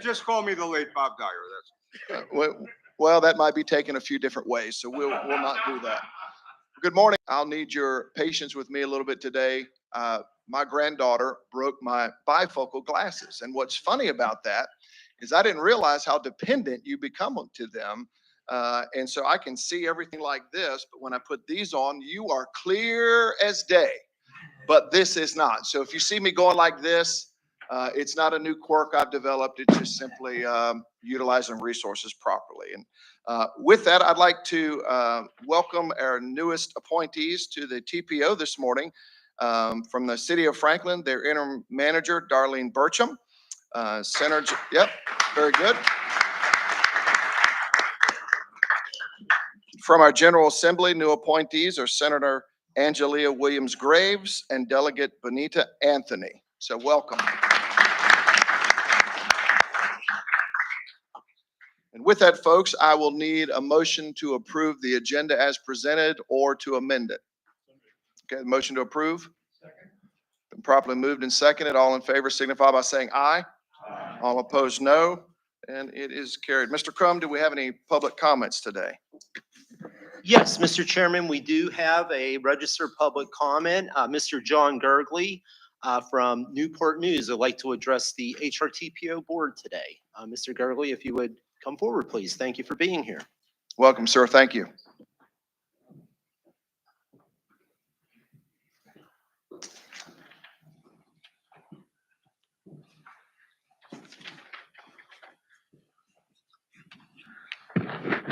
Just call me the late Bob Dyer. That's Well, that might be taken a few different ways, so we'll not do that. Good morning. I'll need your patience with me a little bit today. My granddaughter broke my bifocal glasses, and what's funny about that is I didn't realize how dependent you become to them. And so I can see everything like this, but when I put these on, you are clear as day. But this is not. So if you see me going like this, it's not a new quirk I've developed. It's just simply utilizing resources properly. And with that, I'd like to welcome our newest appointees to the TPO this morning. From the city of Franklin, their interim manager, Darlene Burcham. Senator, yep, very good. From our General Assembly, new appointees are Senator Angelia Williams-Graves and Delegate Benita Anthony. So welcome. And with that, folks, I will need a motion to approve the agenda as presented or to amend it. Okay, motion to approve. Second. Been properly moved and seconded. All in favor signify by saying aye. Aye. All opposed, no. And it is carried. Mr. Crum, do we have any public comments today? Yes, Mr. Chairman, we do have a registered public comment. Mr. John Gergley from Newport News would like to address the HRTPO board today. Mr. Gergley, if you would come forward, please. Thank you for being here. Welcome, sir. Thank you.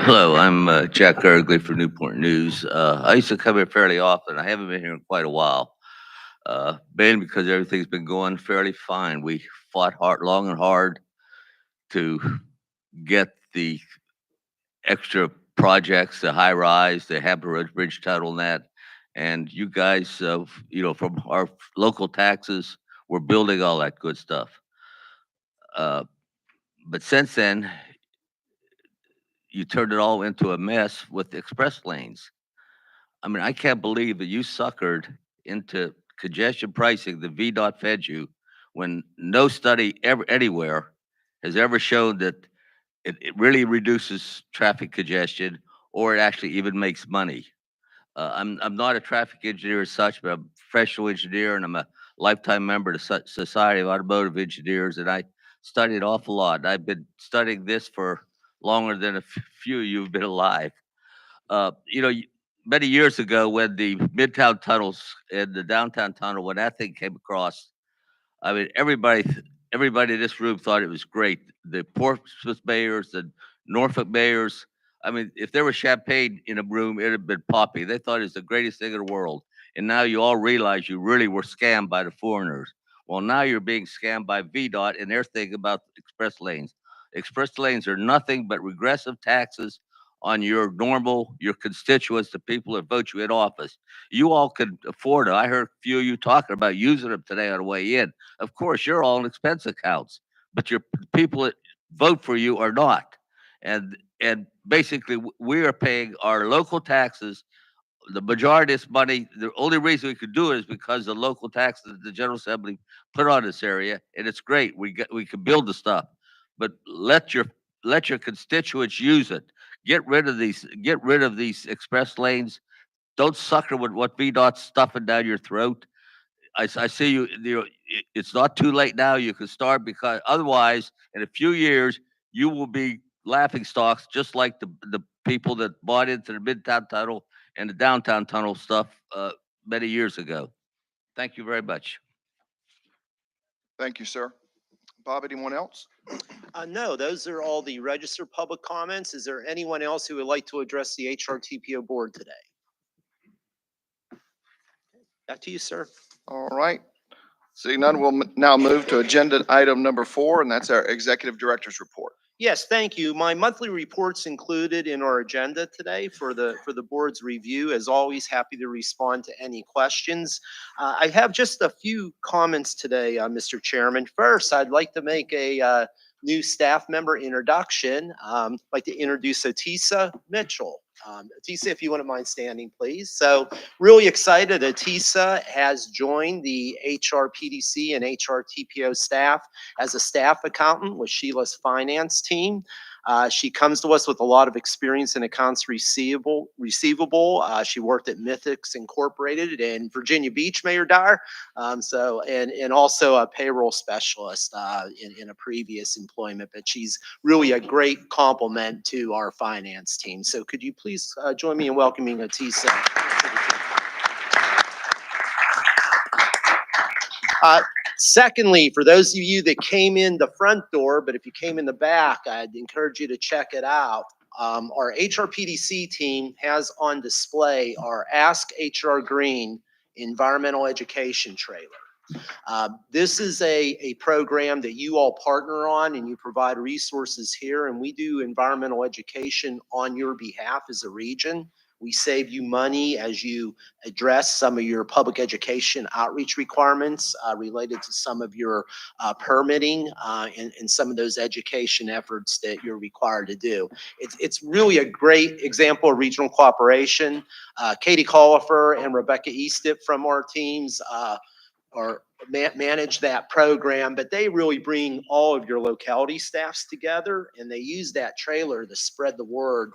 Hello, I'm Jack Gergley for Newport News. I used to come here fairly often. I haven't been here in quite a while, mainly because everything's been going fairly fine. We fought long and hard to get the extra projects, the high rise, the Hampton Bridge tunnel net, and you guys, from our local taxes, we're building all that good stuff. But since then, you turned it all into a mess with express lanes. I mean, I can't believe that you suckered into congestion pricing the VDOT fed you when no study anywhere has ever shown that it really reduces traffic congestion or it actually even makes money. I'm not a traffic engineer as such, but I'm a professional engineer and I'm a lifetime member of the Society of Automotive Engineers, and I studied an awful lot. I've been studying this for longer than a few of you have been alive. Many years ago when the Midtown tunnels and the downtown tunnel, when that thing came across, I mean, everybody in this room thought it was great. The Portsmouth mayors, the Norfolk mayors, I mean, if there was champagne in a room, it'd have been poppy. They thought it was the greatest thing in the world. And now you all realize you really were scammed by the foreigners. Well, now you're being scammed by VDOT and their thing about express lanes. Express lanes are nothing but regressive taxes on your constituents, the people that vote you in office. You all could afford it. I heard a few of you talking about using them today on the way in. Of course, you're all in expense accounts, but your people that vote for you are not. And basically, we are paying our local taxes. The majority of this money, the only reason we could do it is because the local taxes the General Assembly put on this area, and it's great. We can build the stuff, but let your constituents use it. Get rid of these express lanes. Don't sucker with what VDOT's stuffing down your throat. I see you. It's not too late now. You can start, because otherwise, in a few years, you will be laughing stocks, just like the people that bought into the Midtown Tunnel and the downtown tunnel stuff many years ago. Thank you very much. Thank you, sir. Bob, anyone else? No, those are all the registered public comments. Is there anyone else who would like to address the HRTPO board today? Back to you, sir. All right. Seeing none, we'll now move to agenda item number 4, and that's our executive director's report. Yes, thank you. My monthly report's included in our agenda today for the board's review. As always, happy to respond to any questions. I have just a few comments today, Mr. Chairman. First, I'd like to make a new staff member introduction. I'd like to introduce Atisa Mitchell. Atisa, if you wouldn't mind standing, please. So really excited. Atisa has joined the HRPDC and HRTPO staff as a staff accountant with Sheila's finance team. She comes to us with a lot of experience in accounts receivable. She worked at Mythics Incorporated in Virginia Beach, Mayor Dyer. And also a payroll specialist in a previous employment, but she's really a great complement to our finance team. So could you please join me in welcoming Atisa? Secondly, for those of you that came in the front door, but if you came in the back, I'd encourage you to check it out. Our HRPDC team has on display our Ask HR Green environmental education trailer. This is a program that you all partner on, and you provide resources here, and we do environmental education on your behalf as a region. We save you money as you address some of your public education outreach requirements related to some of your permitting and some of those education efforts that you're required to do. It's really a great example of regional cooperation. Katie Collifer and Rebecca Eastip from our teams manage that program, but they really bring all of your locality staffs together, and they use that trailer to spread the word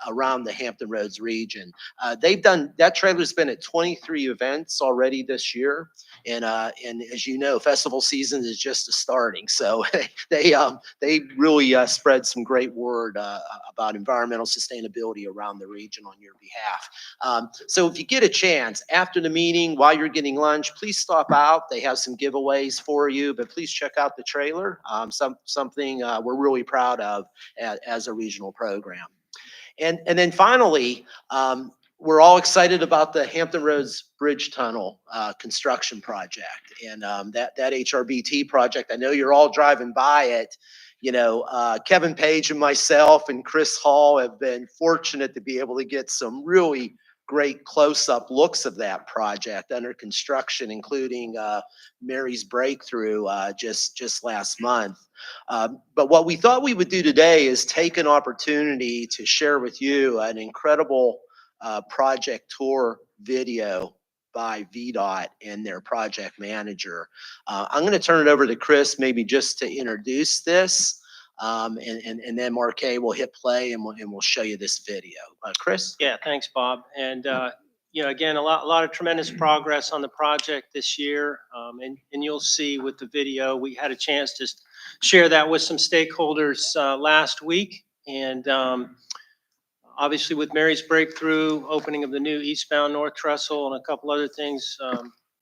around the Hampton Roads region. That trailer's been at 23 events already this year, and as you know, festival season is just starting, so they really spread some great word about environmental sustainability around the region on your behalf. So if you get a chance after the meeting, while you're getting lunch, please stop out. They have some giveaways for you, but please check out the trailer. Something we're really proud of as a regional program. And then finally, we're all excited about the Hampton Roads Bridge Tunnel construction project, and that HRBT project. I know you're all driving by it. You know, Kevin Page and myself and Chris Hall have been fortunate to be able to get some really great close-up looks of that project under construction, including Mary's breakthrough just last month. But what we thought we would do today is take an opportunity to share with you an incredible project tour video by VDOT and their project manager. I'm going to turn it over to Chris, maybe just to introduce this. And then Marquet will hit play and we'll show you this video. Chris? Yeah, thanks, Bob. And you know, again, a lot of tremendous progress on the project this year. And you'll see with the video, we had a chance to share that with some stakeholders last week. And obviously with Mary's breakthrough, opening of the new eastbound North Trestle and a couple other things,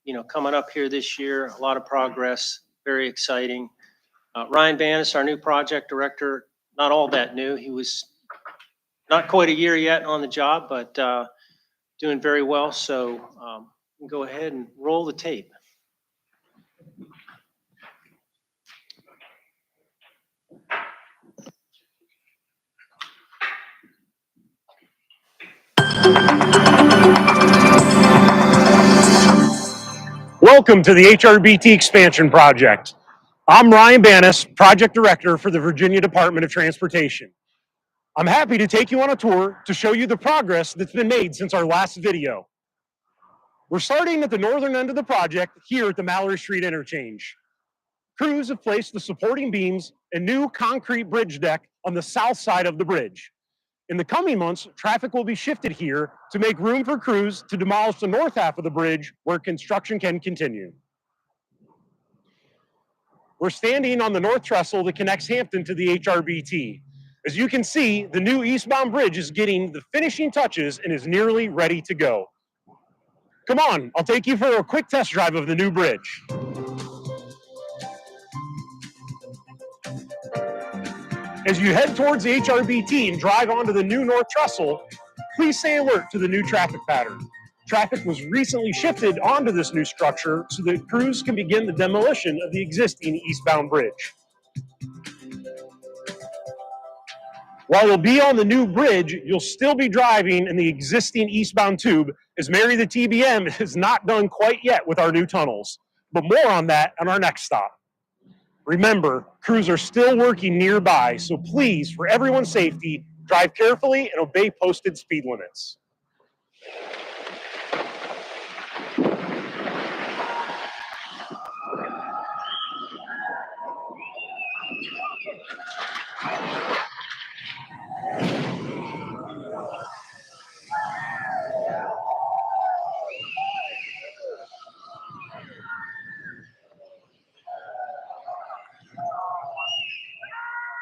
you know, coming up here this year, a lot of progress, very exciting. Ryan Bannis, our new project director, not all that new. He was not quite a year yet on the job, but doing very well. So go ahead and roll the tape. Welcome to the HRBT expansion project. I'm Ryan Bannis, project director for the Virginia Department of Transportation. I'm happy to take you on a tour to show you the progress that's been made since our last video. We're starting at the northern end of the project here at the Mallory Street interchange. Crews have placed the supporting beams and new concrete bridge deck on the south side of the bridge. In the coming months, traffic will be shifted here to make room for crews to demolish the north half of the bridge where construction can continue. We're standing on the North Trestle that connects Hampton to the HRBT. As you can see, the new eastbound bridge is getting the finishing touches and is nearly ready to go. Come on, I'll take you for a quick test drive of the new bridge. As you head towards the HRBT and drive onto the new North Trestle, please stay alert to the new traffic pattern. Traffic was recently shifted onto this new structure so that crews can begin the demolition of the existing eastbound bridge. While you'll be on the new bridge, you'll still be driving in the existing eastbound tube, as Mary the TBM is not done quite yet with our new tunnels. But more on that on our next stop. Remember, crews are still working nearby, so please, for everyone's safety, Drive carefully and obey posted speed limits.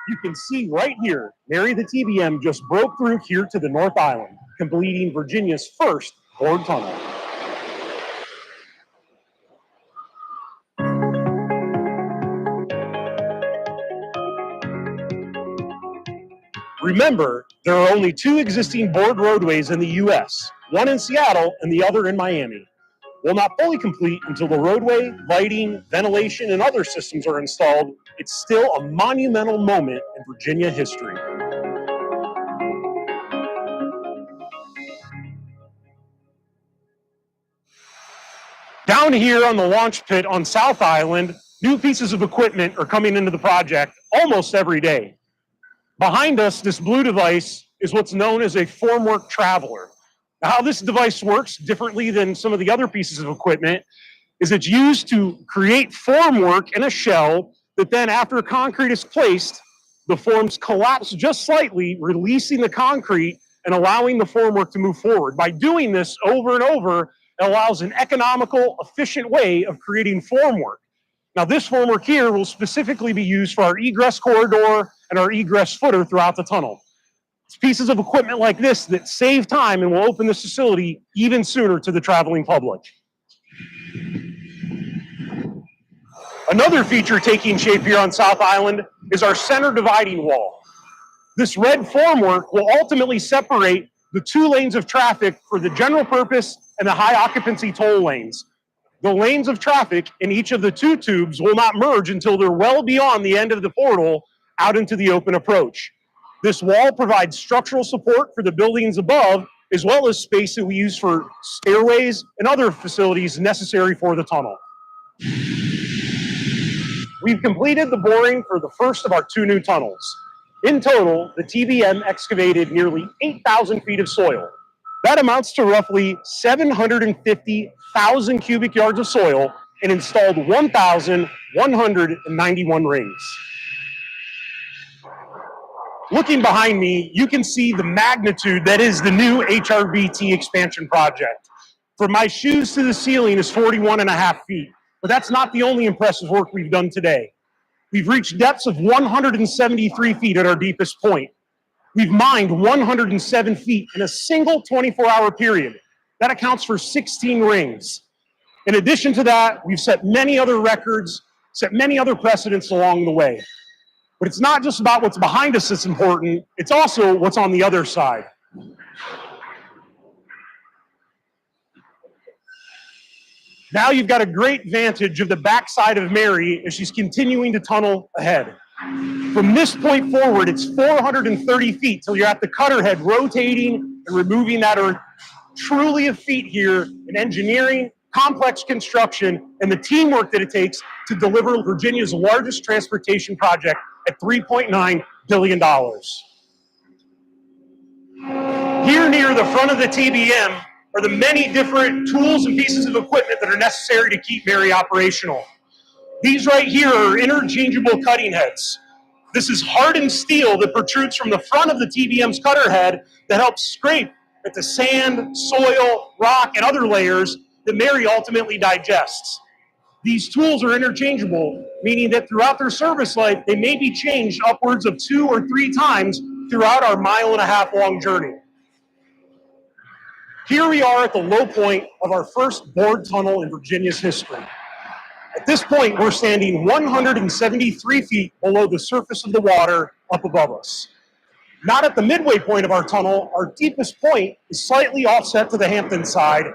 You can see right here, Mary the TBM just broke through here to the North Island, completing Virginia's first bored tunnel. Remember, there are only 2 existing bored roadways in the U.S., one in Seattle and the other in Miami. While not fully complete until the roadway, lighting, ventilation, and other systems are installed, it's still a monumental moment in Virginia history. Down here on the launch pit on South Island, new pieces of equipment are coming into the project almost every day. Behind us, this blue device is what's known as a formwork traveler. Now, how this device works differently than some of the other pieces of equipment is it's used to create formwork in a shell that then after concrete is placed, the forms collapse just slightly, releasing the concrete and allowing the formwork to move forward. By doing this over and over, it allows an economical, efficient way of creating formwork. Now, this formwork here will specifically be used for our egress corridor and our egress footer throughout the tunnel. It's pieces of equipment like this that save time and will open this facility even sooner to the traveling public. Another feature taking shape here on South Island is our center dividing wall. This red formwork will ultimately separate the 2 lanes of traffic for the general purpose and the high occupancy toll lanes. The lanes of traffic in each of the 2 tubes will not merge until they're well beyond the end of the portal out into the open approach. This wall provides structural support for the buildings above, as well as space that we use for stairways and other facilities necessary for the tunnel. We've completed the boring for the first of our 2 new tunnels. In total, the TBM excavated nearly 8,000 feet of soil. That amounts to roughly 750,000 cubic yards of soil and installed 1,191 rings. Looking behind me, you can see the magnitude that is the new HRBT expansion project. From my shoes to the ceiling is 41.5 feet, but that's not the only impressive work we've done today. We've reached depths of 173 feet at our deepest point. We've mined 107 feet in a single 24-hour period. That accounts for 16 rings. In addition to that, we've set many other records, set many other precedents along the way. But it's not just about what's behind us that's important, it's also what's on the other side. Now you've got a great vantage of the backside of Mary as she's continuing to tunnel ahead. From this point forward, it's 430 feet till you're at the cutter head rotating and removing that earth. Truly a feat here in engineering, complex construction, and the teamwork that it takes to deliver Virginia's largest transportation project at $3.9 billion. Here near the front of the TBM are the many different tools and pieces of equipment that are necessary to keep Mary operational. These right here are interchangeable cutting heads. This is hardened steel that protrudes from the front of the TBM's cutter head that helps scrape at the sand, soil, rock, and other layers that Mary ultimately digests. These tools are interchangeable, meaning that throughout their service life, they may be changed upwards of 2 or 3 times throughout our 1.5 mile long journey. Here we are at the low point of our first bored tunnel in Virginia's history. At this point, we're standing 173 feet below the surface of the water up above us. Not at the midway point of our tunnel, our deepest point is slightly offset to the Hampton side.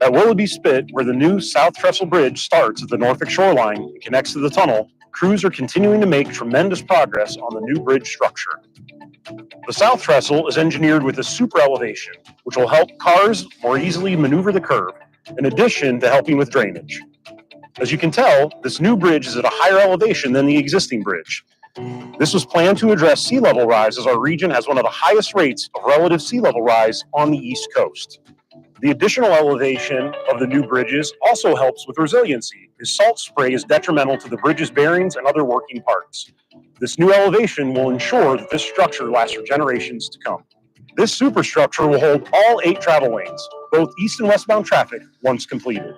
At Willoughby Spit, where the new South Trestle Bridge starts at the Norfolk shoreline and connects to the tunnel, crews are continuing to make tremendous progress on the new bridge structure. The South Trestle is engineered with a super elevation, which will help cars more easily maneuver the curve, in addition to helping with drainage. As you can tell, this new bridge is at a higher elevation than the existing bridge. This was planned to address sea level rise, as our region has one of the highest rates of relative sea level rise on the East Coast. The additional elevation of the new bridges also helps with resiliency, as salt spray is detrimental to the bridge's bearings and other working parts. This new elevation will ensure that this structure lasts for generations to come. This superstructure will hold all 8 travel lanes, both east and westbound traffic, once completed.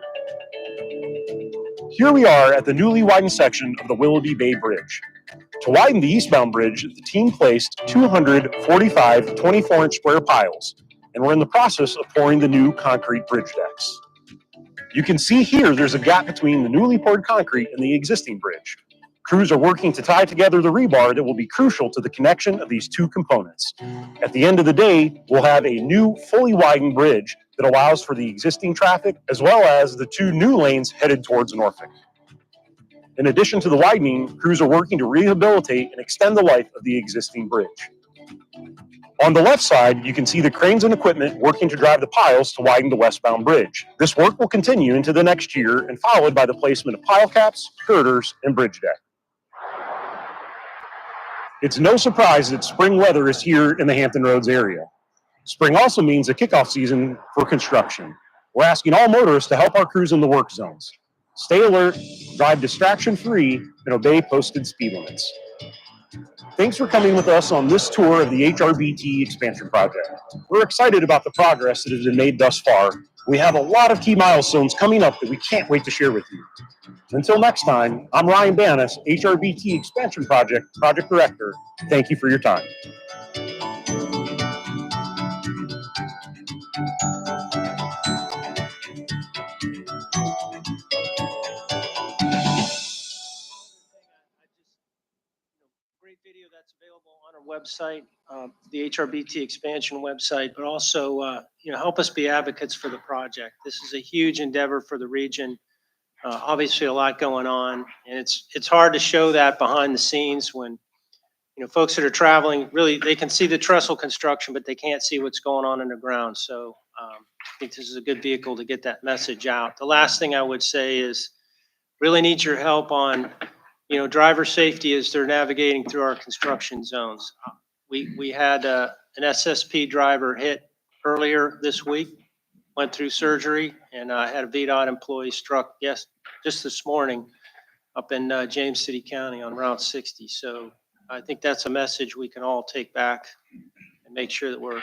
Here we are at the newly widened section of the Willoughby Bay Bridge. To widen the eastbound bridge, the team placed 245 24-inch square piles, and we're in the process of pouring the new concrete bridge decks. You can see here there's a gap between the newly poured concrete and the existing bridge. Crews are working to tie together the rebar that will be crucial to the connection of these two components. At the end of the day, we'll have a new, fully widened bridge that allows for the existing traffic as well as the 2 new lanes headed towards Norfolk. In addition to the widening, crews are working to rehabilitate and extend the life of the existing bridge. On the left side, you can see the cranes and equipment working to drive the piles to widen the westbound bridge. This work will continue into the next year and followed by the placement of pile caps, girders, and bridge deck. It's no surprise that spring weather is here in the Hampton Roads area. Spring also means a kickoff season for construction. We're asking all motorists to help our crews in the work zones. Stay alert, drive distraction-free, and obey posted speed limits. Thanks for coming with us on this tour of the HRBT expansion project. We're excited about the progress that has been made thus far. We have a lot of key milestones coming up that we can't wait to share with you. Until next time, I'm Ryan Banas, HRBT Expansion Project Director. Thank you for your time. Great video that's available on our website, the HRBT expansion website, but also, help us be advocates for the project. This is a huge endeavor for the region. Obviously a lot going on, and it's hard to show that behind the scenes when, folks that are traveling, really, they can see the trestle construction, but they can't see what's going on underground. So I think this is a good vehicle to get that message out. The last thing I would say is really need your help on, driver safety as they're navigating through our construction zones. We had an SSP driver hit earlier this week, went through surgery, and had a VDOT employee struck just this morning up in James City County on Route 60. So I think that's a message we can all take back and make sure that we're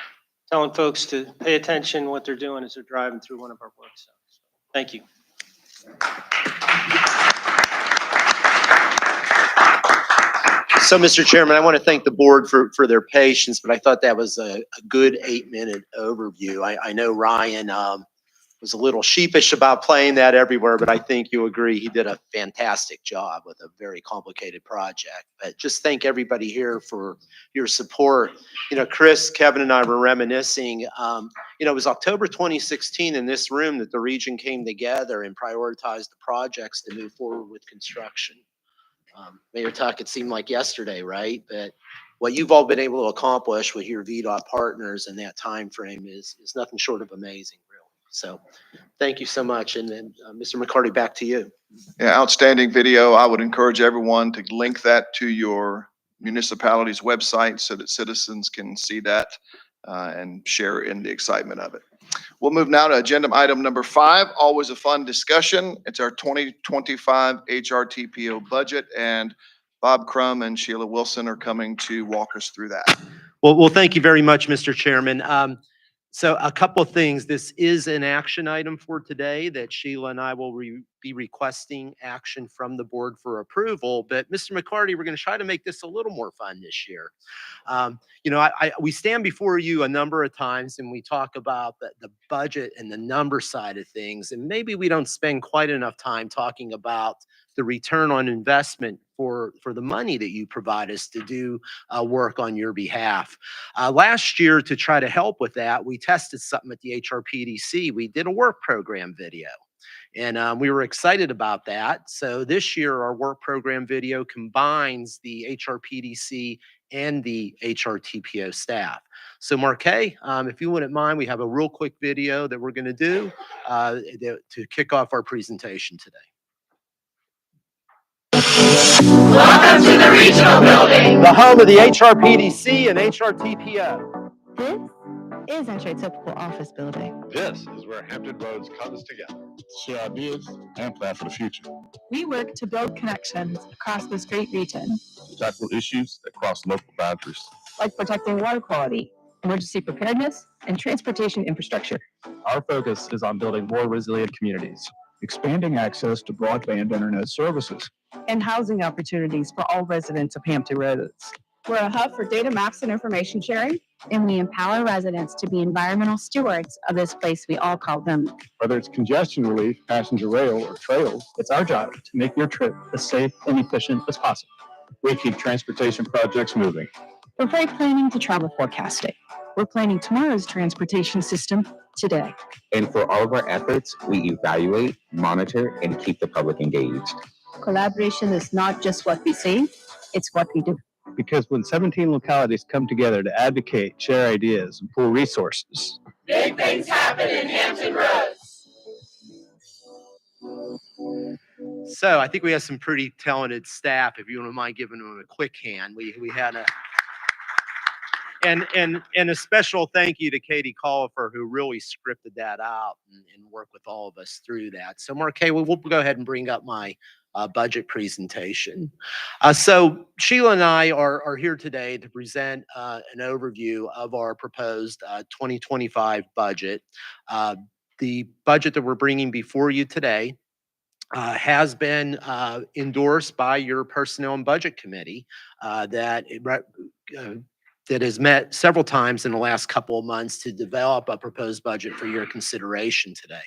telling folks to pay attention to what they're doing as they're driving through one of our work zones. Thank you. So, Mr. Chairman, I want to thank the board for their patience, but I thought that was a good 8-minute overview. I know Ryan was a little sheepish about playing that everywhere, but I think you agree he did a fantastic job with a very complicated project. But just thank everybody here for your support. Chris, Kevin, and I were reminiscing. It was October 2016 in this room that the region came together and prioritized the projects to move forward with construction. Mayor Tuck, it seemed like yesterday, right? But what you've all been able to accomplish with your VDOT partners in that time frame is nothing short of amazing, really. So thank you so much. And then Mr. McCarty, back to you. Yeah, outstanding video. I would encourage everyone to link that to your municipality's website so that citizens can see that and share in the excitement of it. We'll move now to agenda item number 5, always a fun discussion. It's our 2025 HRTPO budget, and Bob Crum and Sheila Wilson are coming to walk us through that. Well, thank you very much, Mr. Chairman. So a couple of things. This is an action item for today that Sheila and I will be requesting action from the board for approval. But Mr. McCarty, we're going to try to make this a little more fun this year. We stand before you a number of times and we talk about the budget and the number side of things. And maybe we don't spend quite enough time talking about the return on investment for the money that you provide us to do work on your behalf. Last year, to try to help with that, we tested something at the HRPDC. We did a work program video, and we were excited about that. So this year, our work program video combines the HRPDC and the HRTPO staff. So Marquet, if you wouldn't mind, we have a real quick video that we're going to do to kick off our presentation today. Welcome to the regional building. the home of the HRPDC and HRTPO. This is actually a typical office building. This is where Hampton Roads comes together. Share ideas and plan for the future. We work to build connections across this great region, Tackle issues that cross local boundaries. like protecting water quality, emergency preparedness, and transportation infrastructure. Our focus is on building more resilient communities, expanding access to broadband internet services, And housing opportunities for all residents of Hampton Roads. We're a hub for data maps and information sharing, and we empower residents to be environmental stewards of this place we all call home. whether it's congestion relief, passenger rail, or trails. It's our job to make your trip as safe and efficient as possible. We keep transportation projects moving. We're very planning to travel forecasting. We're planning tomorrow's transportation system today. And for all of our efforts, we evaluate, monitor, and keep the public engaged. Collaboration is not just what we say, it's what we do. Because when 17 localities come together to advocate, share ideas, and pool resources, Big things happen in Hampton Roads. So I think we have some pretty talented staff. If you don't mind giving them a quick hand, we had a and a special thank you to Katie Collifer, who really scripted that out and worked with all of us through that. So Marquez, we'll go ahead and bring up my budget presentation. So Sheila and I are here today to present an overview of our proposed 2025 budget. The budget that we're bringing before you today has been endorsed by your Personnel and Budget Committee that has met several times in the last couple of months to develop a proposed budget for your consideration today.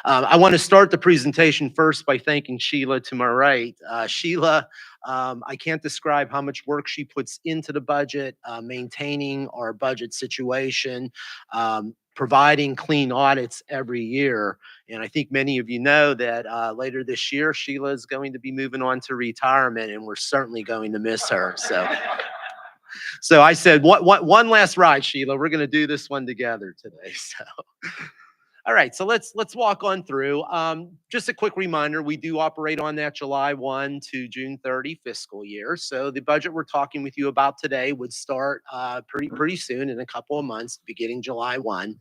I want to start the presentation first by thanking Sheila to my right. Sheila, I can't describe how much work she puts into the budget, maintaining our budget situation, providing clean audits every year. And I think many of you know that later this year, Sheila is going to be moving on to retirement, and we're certainly going to miss her. So I said, one last ride, Sheila. We're going to do this one together today. So, all right. So let's walk on through. Just a quick reminder: we do operate on that July 1 to June 30 fiscal year. So the budget we're talking with you about today would start pretty soon, in a couple of months, beginning July 1.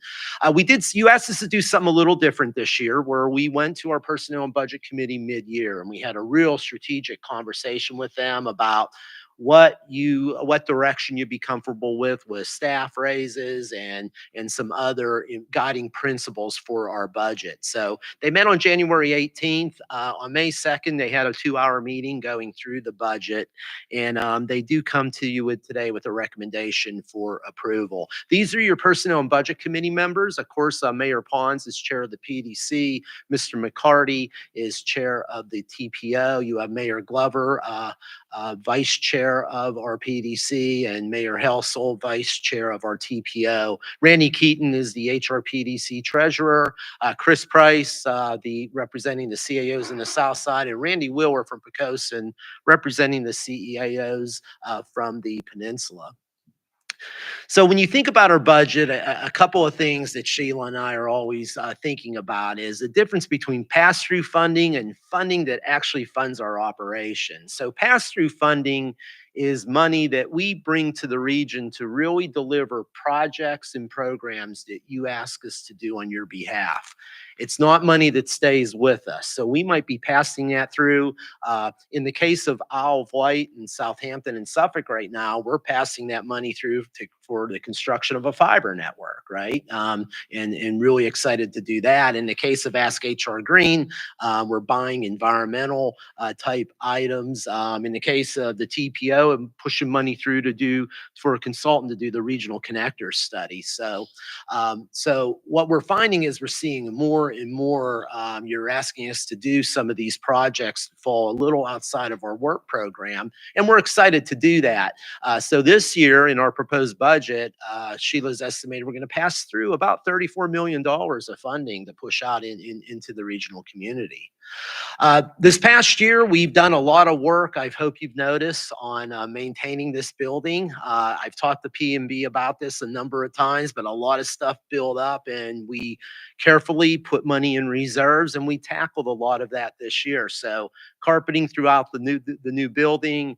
You asked us to do something a little different this year, where we went to our Personnel and Budget Committee mid-year, and we had a real strategic conversation with them about what direction you'd be comfortable with staff raises and some other guiding principles for our budget. So they met on January 18th. On May 2nd, they had a 2-hour meeting going through the budget, and they do come to you today with a recommendation for approval. These are your Personnel and Budget Committee members. Of course, Mayor Pons is chair of the PDC. Mr. McCarty is chair of the TPO. You have Mayor Glover, vice chair of our PDC, and Mayor Helsel, vice chair of our TPO. Randy Keaton is the HRPDC treasurer. Chris Price, representing the CAOs in the South Side, and Randy Wheeler from Pocosin, representing the CEAOs from the Peninsula. So when you think about our budget, a couple of things that Sheila and I are always thinking about is the difference between pass-through funding and funding that actually funds our operation. So pass-through funding is money that we bring to the region to really deliver projects and programs that you ask us to do on your behalf. It's not money that stays with us. So we might be passing that through. In the case of Isle of Wight and Southampton and Suffolk right now, we're passing that money through for the construction of a fiber network, right? And really excited to do that. In the case of Ask HR Green, we're buying environmental type items. In the case of the TPO, I'm pushing money through for a consultant to do the regional connector study. So what we're finding is we're seeing more and more, you're asking us to do some of these projects that fall a little outside of our work program, and we're excited to do that. So this year in our proposed budget, Sheila's estimated we're going to pass through about $34 million of funding to push out into the regional community. This past year, we've done a lot of work, I hope you've noticed, on maintaining this building. I've talked to P&B about this a number of times, but a lot of stuff built up, and we carefully put money in reserves, and we tackled a lot of that this year. So carpeting throughout the new building.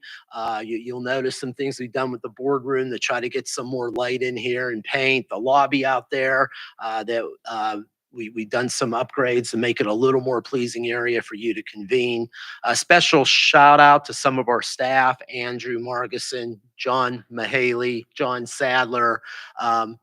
You'll notice some things we've done with the boardroom to try to get some more light in here, and paint the lobby out there. We've done some upgrades to make it a little more pleasing area for you to convene. A special shout out to some of our staff, Andrew Margison, John Mahaley, John Sadler.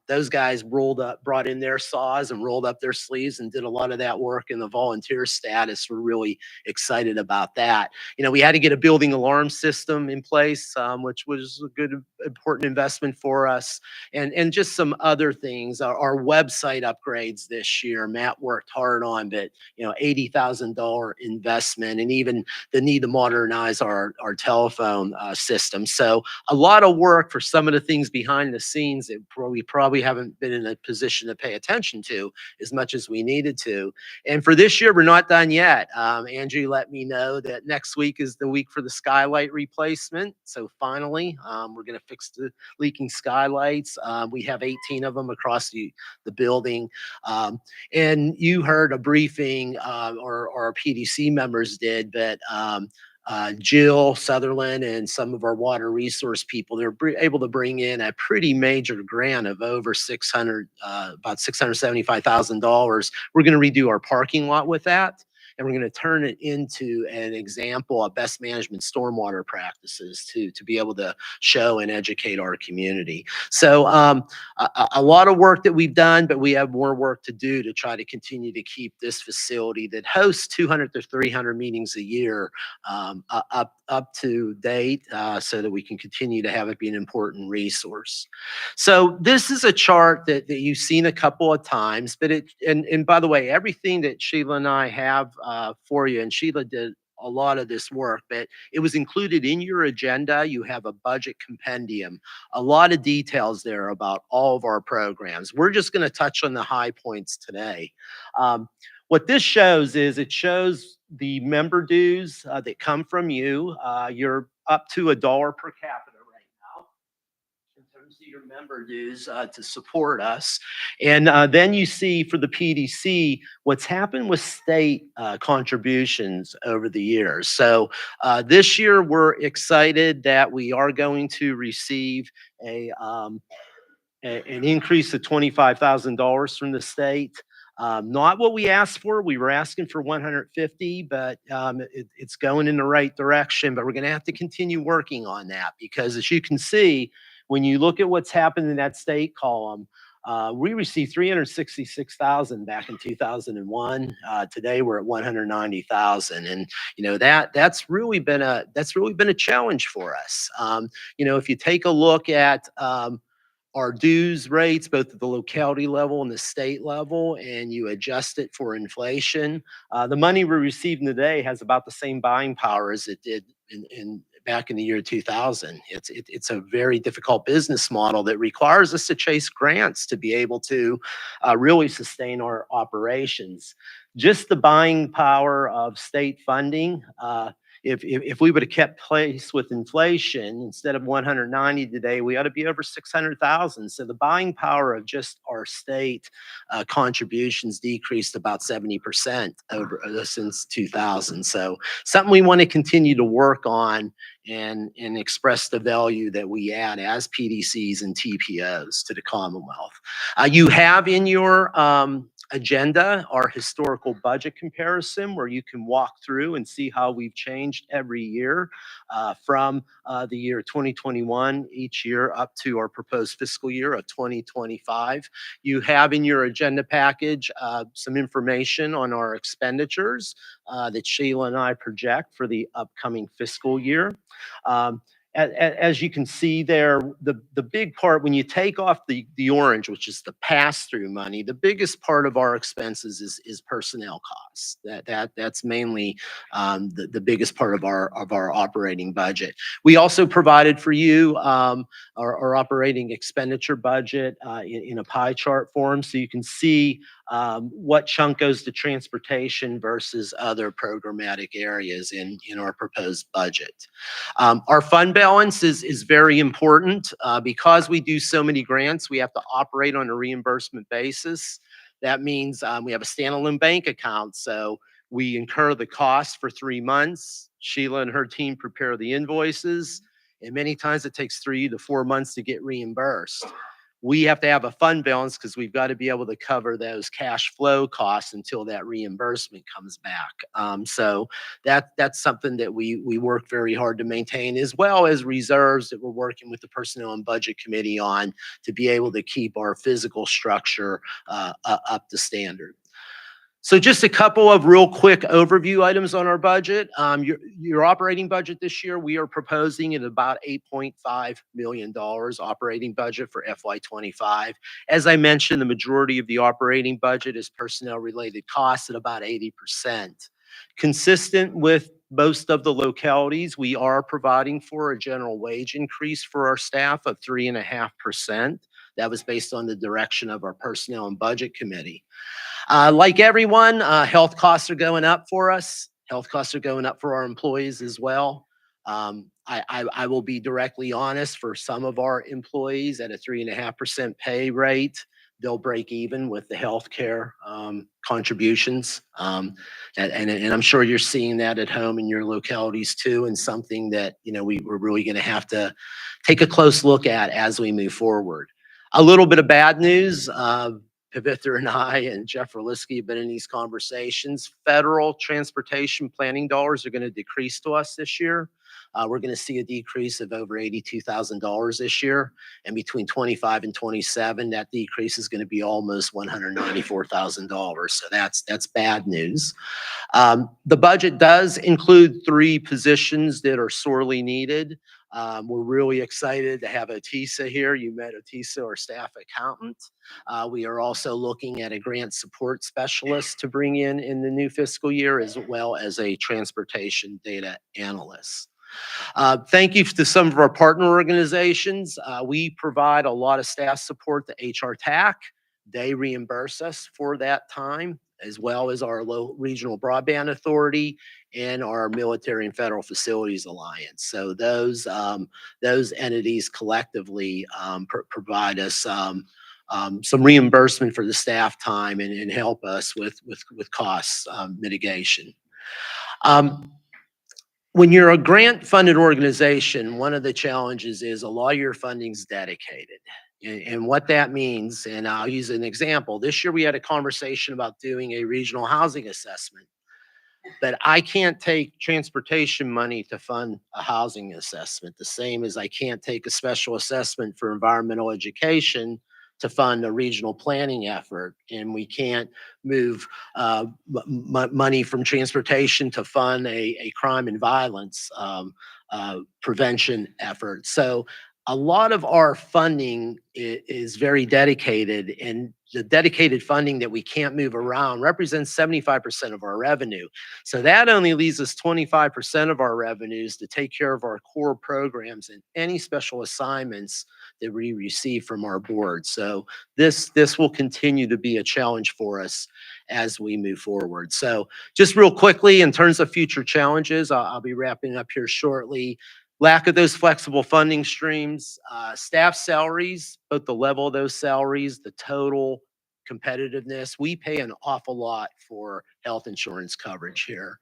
Those guys brought in their saws and rolled up their sleeves and did a lot of that work in the volunteer status. We're really excited about that. You know, we had to get a building alarm system in place, which was a good, important investment for us. And just some other things. Our website upgrades this year, Matt worked hard on, but you know, $80,000 investment, and even the need to modernize our telephone system. So a lot of work for some of the things behind the scenes that we probably haven't been in a position to pay attention to as much as we needed to. And for this year, we're not done yet. Andrew let me know that next week is the week for the skylight replacement. So finally, we're going to fix the leaking skylights. We have 18 of them across the building. And you heard a briefing, or our PDC members did, but Jill Sutherland and some of our water resource people, they're able to bring in a pretty major grant of over about $675,000. We're going to redo our parking lot with that, and we're going to turn it into an example of best management stormwater practices to be able to show and educate our community. So a lot of work that we've done, but we have more work to do to try to continue to keep this facility that hosts 200 to 300 meetings a year up to date, so that we can continue to have it be an important resource. So this is a chart that you've seen a couple of times, but and by the way, everything that Sheila and I have for you, and Sheila did a lot of this work, but it was included in your agenda. You have a budget compendium, a lot of details there about all of our programs. We're just going to touch on the high points today. What this shows is it shows the member dues that come from you. You're up to $1 per capita right now in terms of your member dues to support us. And then you see for the PDC what's happened with state contributions over the years. So this year we're excited that we are going to receive an increase of $25,000 from the state. Not what we asked for. We were asking for 150, but it's going in the right direction. But we're going to have to continue working on that, because as you can see, when you look at what's happened in that state column, we received 366,000 back in 2001. Today we're at 190,000, and you know that's really been a challenge for us. You know, if you take a look at our dues rates, both at the locality level and the state level, and you adjust it for inflation, the money we're receiving today has about the same buying power as it did back in the year 2000. It's a very difficult business model that requires us to chase grants to be able to really sustain our operations. Just the buying power of state funding, if we would have kept pace with inflation, instead of 190 today, we ought to be over 600,000. So the buying power of just our state contributions decreased about 70% since 2000. So something we want to continue to work on and express the value that we add as PDCs and TPOs to the Commonwealth. You have in your agenda our historical budget comparison, where you can walk through and see how we've changed every year from the year 2021 each year up to our proposed fiscal year of 2025. You have in your agenda package some information on our expenditures that Sheila and I project for the upcoming fiscal year. As you can see there, the big part, when you take off the orange, which is the pass-through money, the biggest part of our expenses is personnel costs. That's mainly the biggest part of our operating budget. We also provided for you our operating expenditure budget in a pie chart form, so you can see what chunk goes to transportation versus other programmatic areas in our proposed budget. Our fund balance is very important. Because we do so many grants, we have to operate on a reimbursement basis. That means we have a standalone bank account. So we incur the cost for 3 months. Sheila and her team prepare the invoices, and many times it takes 3 to 4 months to get reimbursed. We have to have a fund balance because we've got to be able to cover those cash flow costs until that reimbursement comes back. So that's something that we work very hard to maintain, as well as reserves that we're working with the Personnel and Budget Committee on to be able to keep our physical structure up to standard. So just a couple of real quick overview items on our budget. Your operating budget this year, we are proposing at about $8.5 million operating budget for FY25. As I mentioned, the majority of the operating budget is personnel related costs at about 80%. Consistent with most of the localities, we are providing for a general wage increase for our staff of 3.5%. That was based on the direction of our Personnel and Budget Committee. Like everyone, health costs are going up for us. Health costs are going up for our employees as well. I will be directly honest, for some of our employees at a 3.5% pay rate, they'll break even with the healthcare contributions. And I'm sure you're seeing that at home in your localities too, and something that, we're really going to have to take a close look at as we move forward. A little bit of bad news. Pavither and I and Jeff Roliski have been in these conversations. Federal transportation planning dollars are going to decrease to us this year. We're going to see a decrease of over $82,000 this year. And between 25 and 27, that decrease is going to be almost $194,000. So that's bad news. The budget does include 3 positions that are sorely needed. We're really excited to have Otisa here. You met Otisa, our staff accountant. We are also looking at a grant support specialist to bring in the new fiscal year, as well as a transportation data analyst. Thank you to some of our partner organizations. We provide a lot of staff support to HRTPO. They reimburse us for that time, as well as our regional broadband authority and our Military and Federal Facilities Alliance. So those entities collectively provide us some reimbursement for the staff time and help us with cost mitigation. When you're a grant-funded organization, one of the challenges is a lot of your funding's dedicated. And what that means, and I'll use an example. This year we had a conversation about doing a regional housing assessment, but I can't take transportation money to fund a housing assessment, the same as I can't take a special assessment for environmental education to fund a regional planning effort. And we can't move money from transportation to fund a crime and violence prevention effort. So a lot of our funding is very dedicated, and the dedicated funding that we can't move around represents 75% of our revenue. So that only leaves us 25% of our revenues to take care of our core programs and any special assignments that we receive from our board. So this will continue to be a challenge for us as we move forward. So just real quickly, in terms of future challenges, I'll be wrapping up here shortly. Lack of those flexible funding streams, staff salaries, both the level of those salaries, the total competitiveness. We pay an awful lot for health insurance coverage here.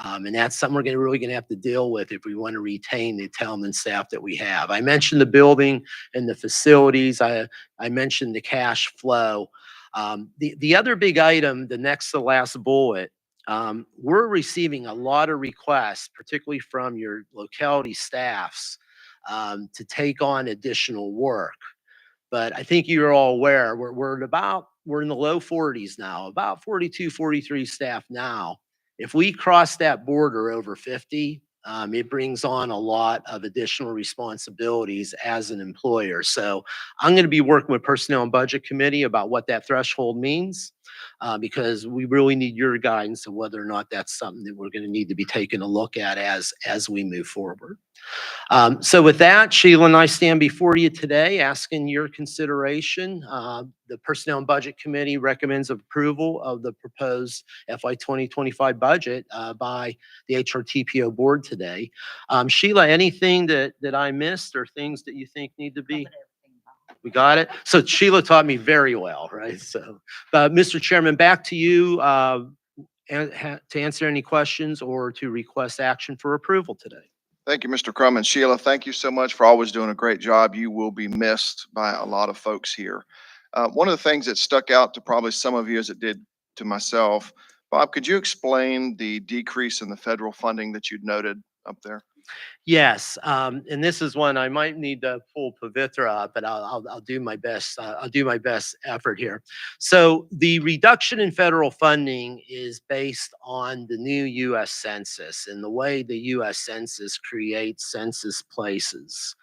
And that's something we're really going to have to deal with if we want to retain the talent and staff that we have. I mentioned the building and the facilities. I mentioned the cash flow. The other big item, the next to last bullet, we're receiving a lot of requests, particularly from your locality staffs, to take on additional work. But I think you're all aware, we're in the low 40s now, about 42, 43 staff now. If we cross that border over 50, it brings on a lot of additional responsibilities as an employer. So I'm going to be working with Personnel and Budget Committee about what that threshold means. because we really need your guidance on whether or not that's something that we're going to need to be taking a look at as we move forward. So with that, Sheila and I stand before you today asking your consideration. The Personnel and Budget Committee recommends approval of the proposed FY 2025 budget by the HRTPO board today. Sheila, anything that I missed or things that you think need to be? We got it. So Sheila taught me very well, right? So, Mr. Chairman, back to you to answer any questions or to request action for approval today. Thank you, Mr. Crum, and Sheila, thank you so much for always doing a great job. You will be missed by a lot of folks here. One of the things that stuck out to probably some of you as it did to myself, Bob, could you explain the decrease in the federal funding that you'd noted up there? Yes, and this is one I might need to pull Pavitra up, but I'll do my best. I'll do my best effort here. So the reduction in federal funding is based on the new U.S. Census and the way the U.S. Census creates census places.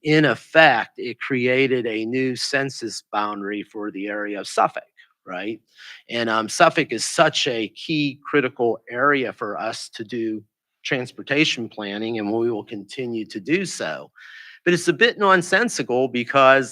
In effect, it created a new census boundary for the area of Suffolk. Right, and Suffolk is such a key critical area for us to do transportation planning, and we will continue to do so. But it's a bit nonsensical because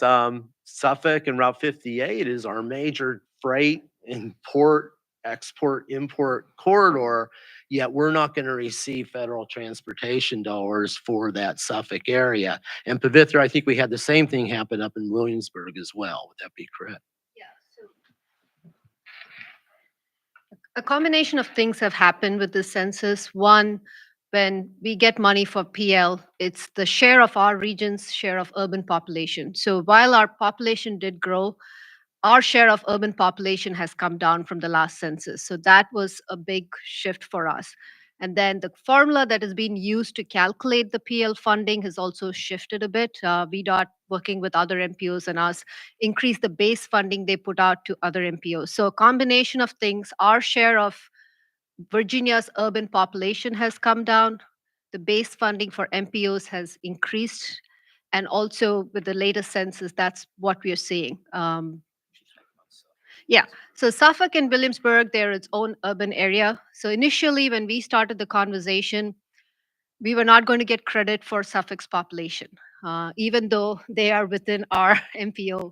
Suffolk and Route 58 is our major freight, import, export, import corridor, yet we're not going to receive federal transportation dollars for that Suffolk area. And Pavitra, I think we had the same thing happen up in Williamsburg as well. Would that be correct? A combination of things have happened with the census. One, when we get money for PL, it's the share of our region's share of urban population. So while our population did grow, our share of urban population has come down from the last census. So that was a big shift for us. And then the formula that has been used to calculate the PL funding has also shifted a bit. VDOT, working with other MPOs and us, increased the base funding they put out to other MPOs. So a combination of things, our share of Virginia's urban population has come down. The base funding for MPOs has increased. And also with the latest census, that's what we are seeing. Yeah, so Suffolk and Williamsburg, they're its own urban area. So initially, when we started the conversation, we were not going to get credit for Suffolk's population, even though they are within our MPO.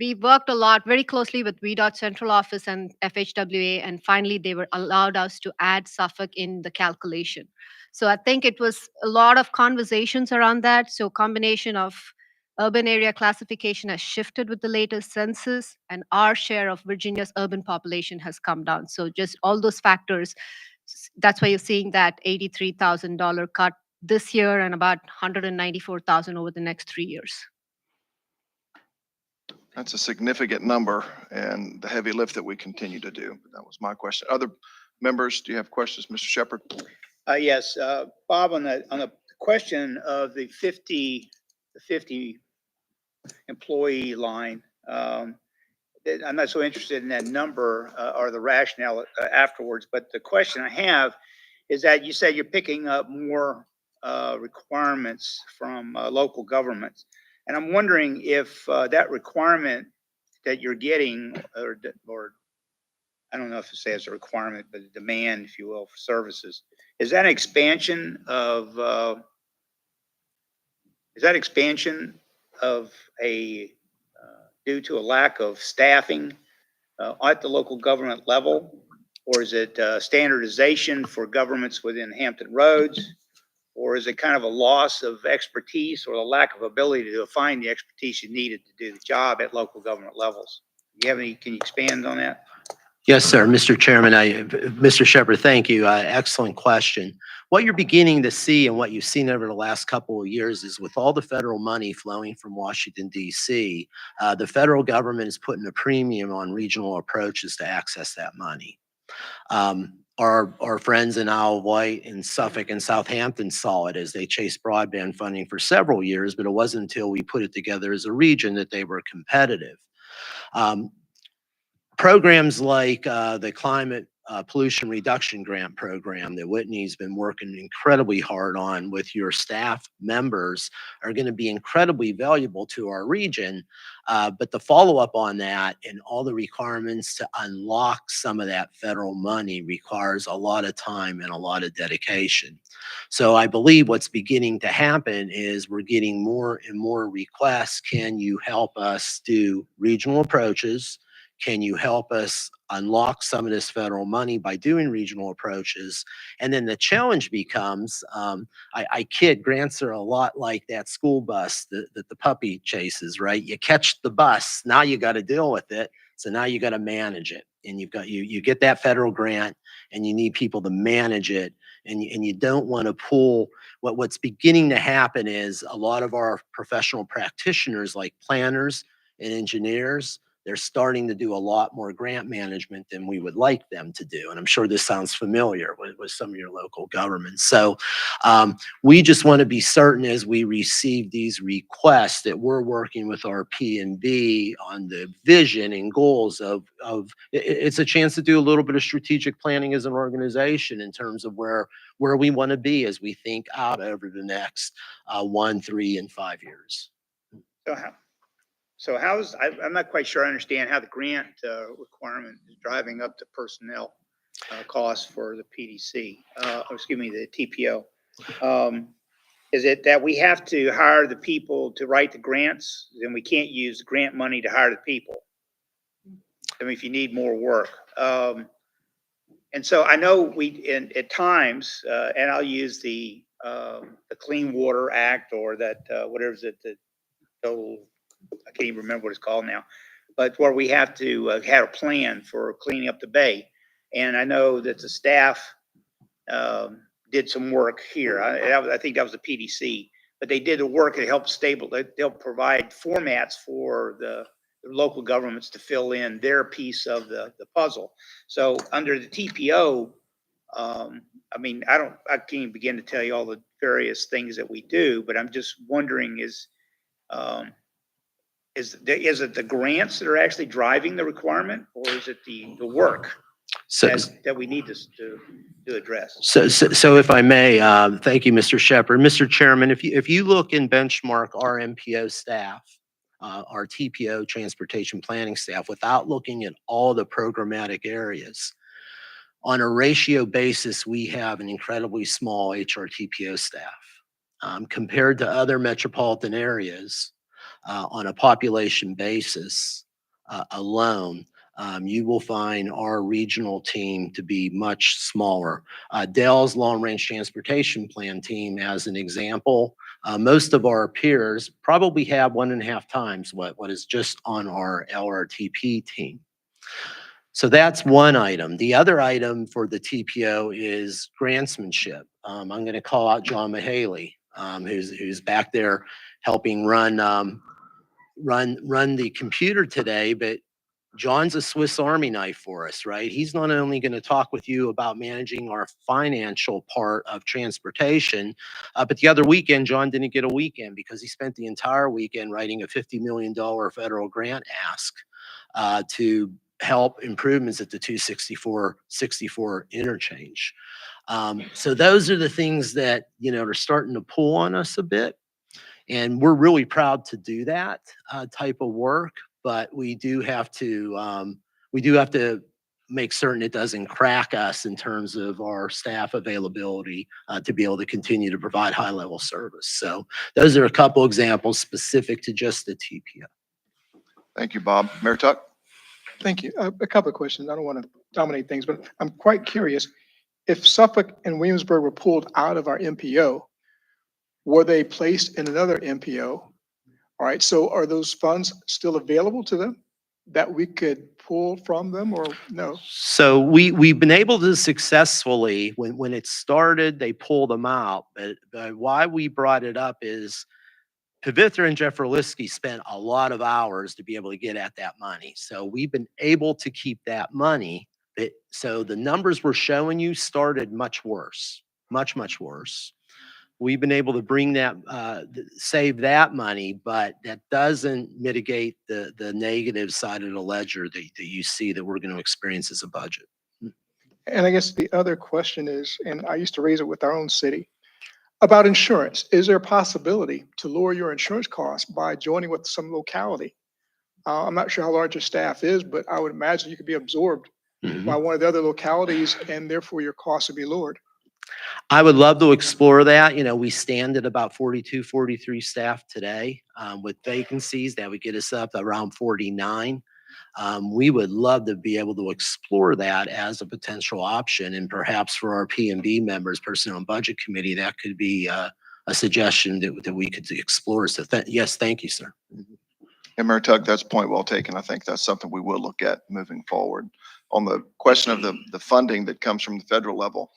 We worked a lot very closely with VDOT Central Office and FHWA, and finally they were allowed us to add Suffolk in the calculation. So I think it was a lot of conversations around that. So combination of urban area classification has shifted with the latest census, and our share of Virginia's urban population has come down. So just all those factors, that's why you're seeing that $83,000 cut this year and about $194,000 over the next 3 years. That's a significant number and the heavy lift that we continue to do. That was my question. Other members, do you have questions, Mr. Shepherd? Yes, Bob, on the question of the 50 employee line, I'm not so interested in that number or the rationale afterwards, but the question I have is that you say you're picking up more requirements from local governments. And I'm wondering if that requirement that you're getting, or I don't know if to say it's a requirement, but a demand, if you will, for services, is that an expansion of due to a lack of staffing at the local government level, or is it standardization for governments within Hampton Roads? Or is it kind of a loss of expertise or a lack of ability to find the expertise you needed to do the job at local government levels? Do you have any, can you expand on that? Yes, sir. Mr. Chairman, Mr. Shepherd, thank you. Excellent question. What you're beginning to see and what you've seen over the last couple of years is with all the federal money flowing from Washington, D.C., the federal government is putting a premium on regional approaches to access that money. Our friends in Isle of Wight and Suffolk and Southampton saw it as they chased broadband funding for several years, but it wasn't until we put it together as a region that they were competitive. Programs like the climate pollution reduction grant program that Whitney's been working incredibly hard on with your staff members are going to be incredibly valuable to our region. But the follow-up on that and all the requirements to unlock some of that federal money requires a lot of time and a lot of dedication. So I believe what's beginning to happen is we're getting more and more requests. Can you help us do regional approaches? Can you help us unlock some of this federal money by doing regional approaches? And then the challenge becomes, I kid, grants are a lot like that school bus that the puppy chases, right? You catch the bus, now you got to deal with it. So now you got to manage it. And you get that federal grant and you need people to manage it. And you don't want to pull, what's beginning to happen is a lot of our professional practitioners like planners and engineers, they're starting to do a lot more grant management than we would like them to do. And I'm sure this sounds familiar with some of your local governments. So we just want to be certain as we receive these requests that we're working with our P&B on the vision and goals of it's a chance to do a little bit of strategic planning as an organization in terms of where we want to be as we think out over the next 1, 3, and 5 years. I'm not quite sure I understand how the grant requirement is driving up the personnel costs for the PDC, excuse me, the TPO. Is it that we have to hire the people to write the grants, then we can't use grant money to hire the people? I mean, if you need more work. And so I know at times, and I'll use the Clean Water Act or that, whatever is it, I can't even remember what it's called now, but where we have to have a plan for cleaning up the bay. And I know that the staff did some work here. I think that was the PDC, but they did the work to help they'll provide formats for the local governments to fill in their piece of the puzzle. So under the TPO, I mean, I can't even begin to tell you all the various things that we do, but I'm just wondering is it the grants that are actually driving the requirement, or is it the work that we need to address? So if I may, thank you, Mr. Shepherd. Mr. Chairman, if you look and benchmark our MPO staff, our TPO transportation planning staff, without looking at all the programmatic areas, on a ratio basis, we have an incredibly small HRTPO staff compared to other metropolitan areas. On a population basis alone, you will find our regional team to be much smaller. Dell's Long Range Transportation Plan team, as an example, most of our peers probably have 1.5 times what is just on our LRTP team. So that's one item. The other item for the TPO is grantsmanship. I'm going to call out John Mahaley, who's back there helping run the computer today, but John's a Swiss Army knife for us, right? He's not only going to talk with you about managing our financial part of transportation, but the other weekend, John didn't get a weekend because he spent the entire weekend writing a $50 million federal grant ask to help improvements at the 264 interchange. So those are the things that, are starting to pull on us a bit. And we're really proud to do that type of work, but we do have to make certain it doesn't crack us in terms of our staff availability to be able to continue to provide high level service. So those are a couple examples specific to just the TPO. Thank you, Bob. Mayor Tuck. Thank you. A couple of questions. I don't want to dominate things, but I'm quite curious. If Suffolk and Williamsburg were pulled out of our MPO, were they placed in another MPO? All right. So are those funds still available to them that we could pull from them, or no? So we've been able to successfully, when it started, they pulled them out. But why we brought it up is Pavitra and Jeff Orliski spent a lot of hours to be able to get at that money. So we've been able to keep that money. So the numbers we're showing you started much worse, much worse. We've been able to bring that, save that money, but that doesn't mitigate the negative side of the ledger that you see that we're going to experience as a budget. And I guess the other question is, and I used to raise it with our own city, about insurance. Is there a possibility to lower your insurance costs by joining with some locality? I'm not sure how large your staff is, but I would imagine you could be absorbed by one of the other localities and therefore your costs would be lowered. I would love to explore that. You know, we stand at about 42, 43 staff today. With vacancies, that would get us up around 49. We would love to be able to explore that as a potential option, and perhaps for our P&B members, Personnel and Budget Committee, that could be a suggestion that we could explore. So yes, thank you, sir. And Mayor Tug, that's a point well taken. I think that's something we will look at moving forward. On the question of the funding that comes from the federal level,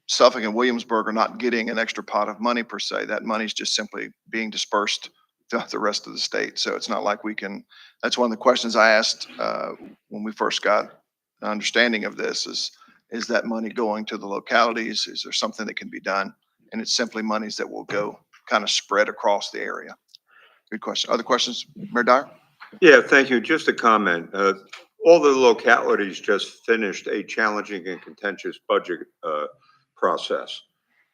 Suffolk and Williamsburg are not getting an extra pot of money per se. That money is just simply being dispersed throughout the rest of the state. So it's not like we can, that's one of the questions I asked when we first got an understanding of this is that money going to the localities? Is there something that can be done? And it's simply monies that will go kind of spread across the area. Good question. Other questions, Mayor Dyer? Yeah, thank you. Just a comment. All the localities just finished a challenging and contentious budget process.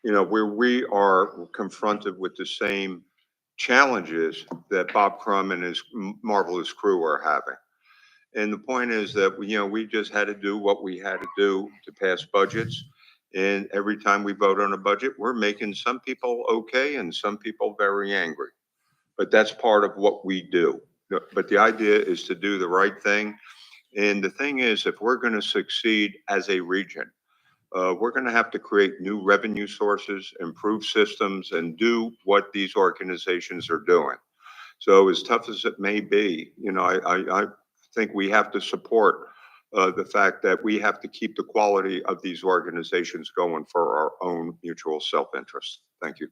You know, where we are confronted with the same challenges that Bob Crum and his marvelous crew are having. And the point is that, you know, we just had to do what we had to do to pass budgets. And every time we vote on a budget, we're making some people okay and some people very angry. But that's part of what we do. But the idea is to do the right thing. And the thing is, if we're going to succeed as a region, we're going to have to create new revenue sources, improve systems, and do what these organizations are doing. So as tough as it may be, you know, I think we have to support the fact that we have to keep the quality of these organizations going for our own mutual self-interest. Thank you.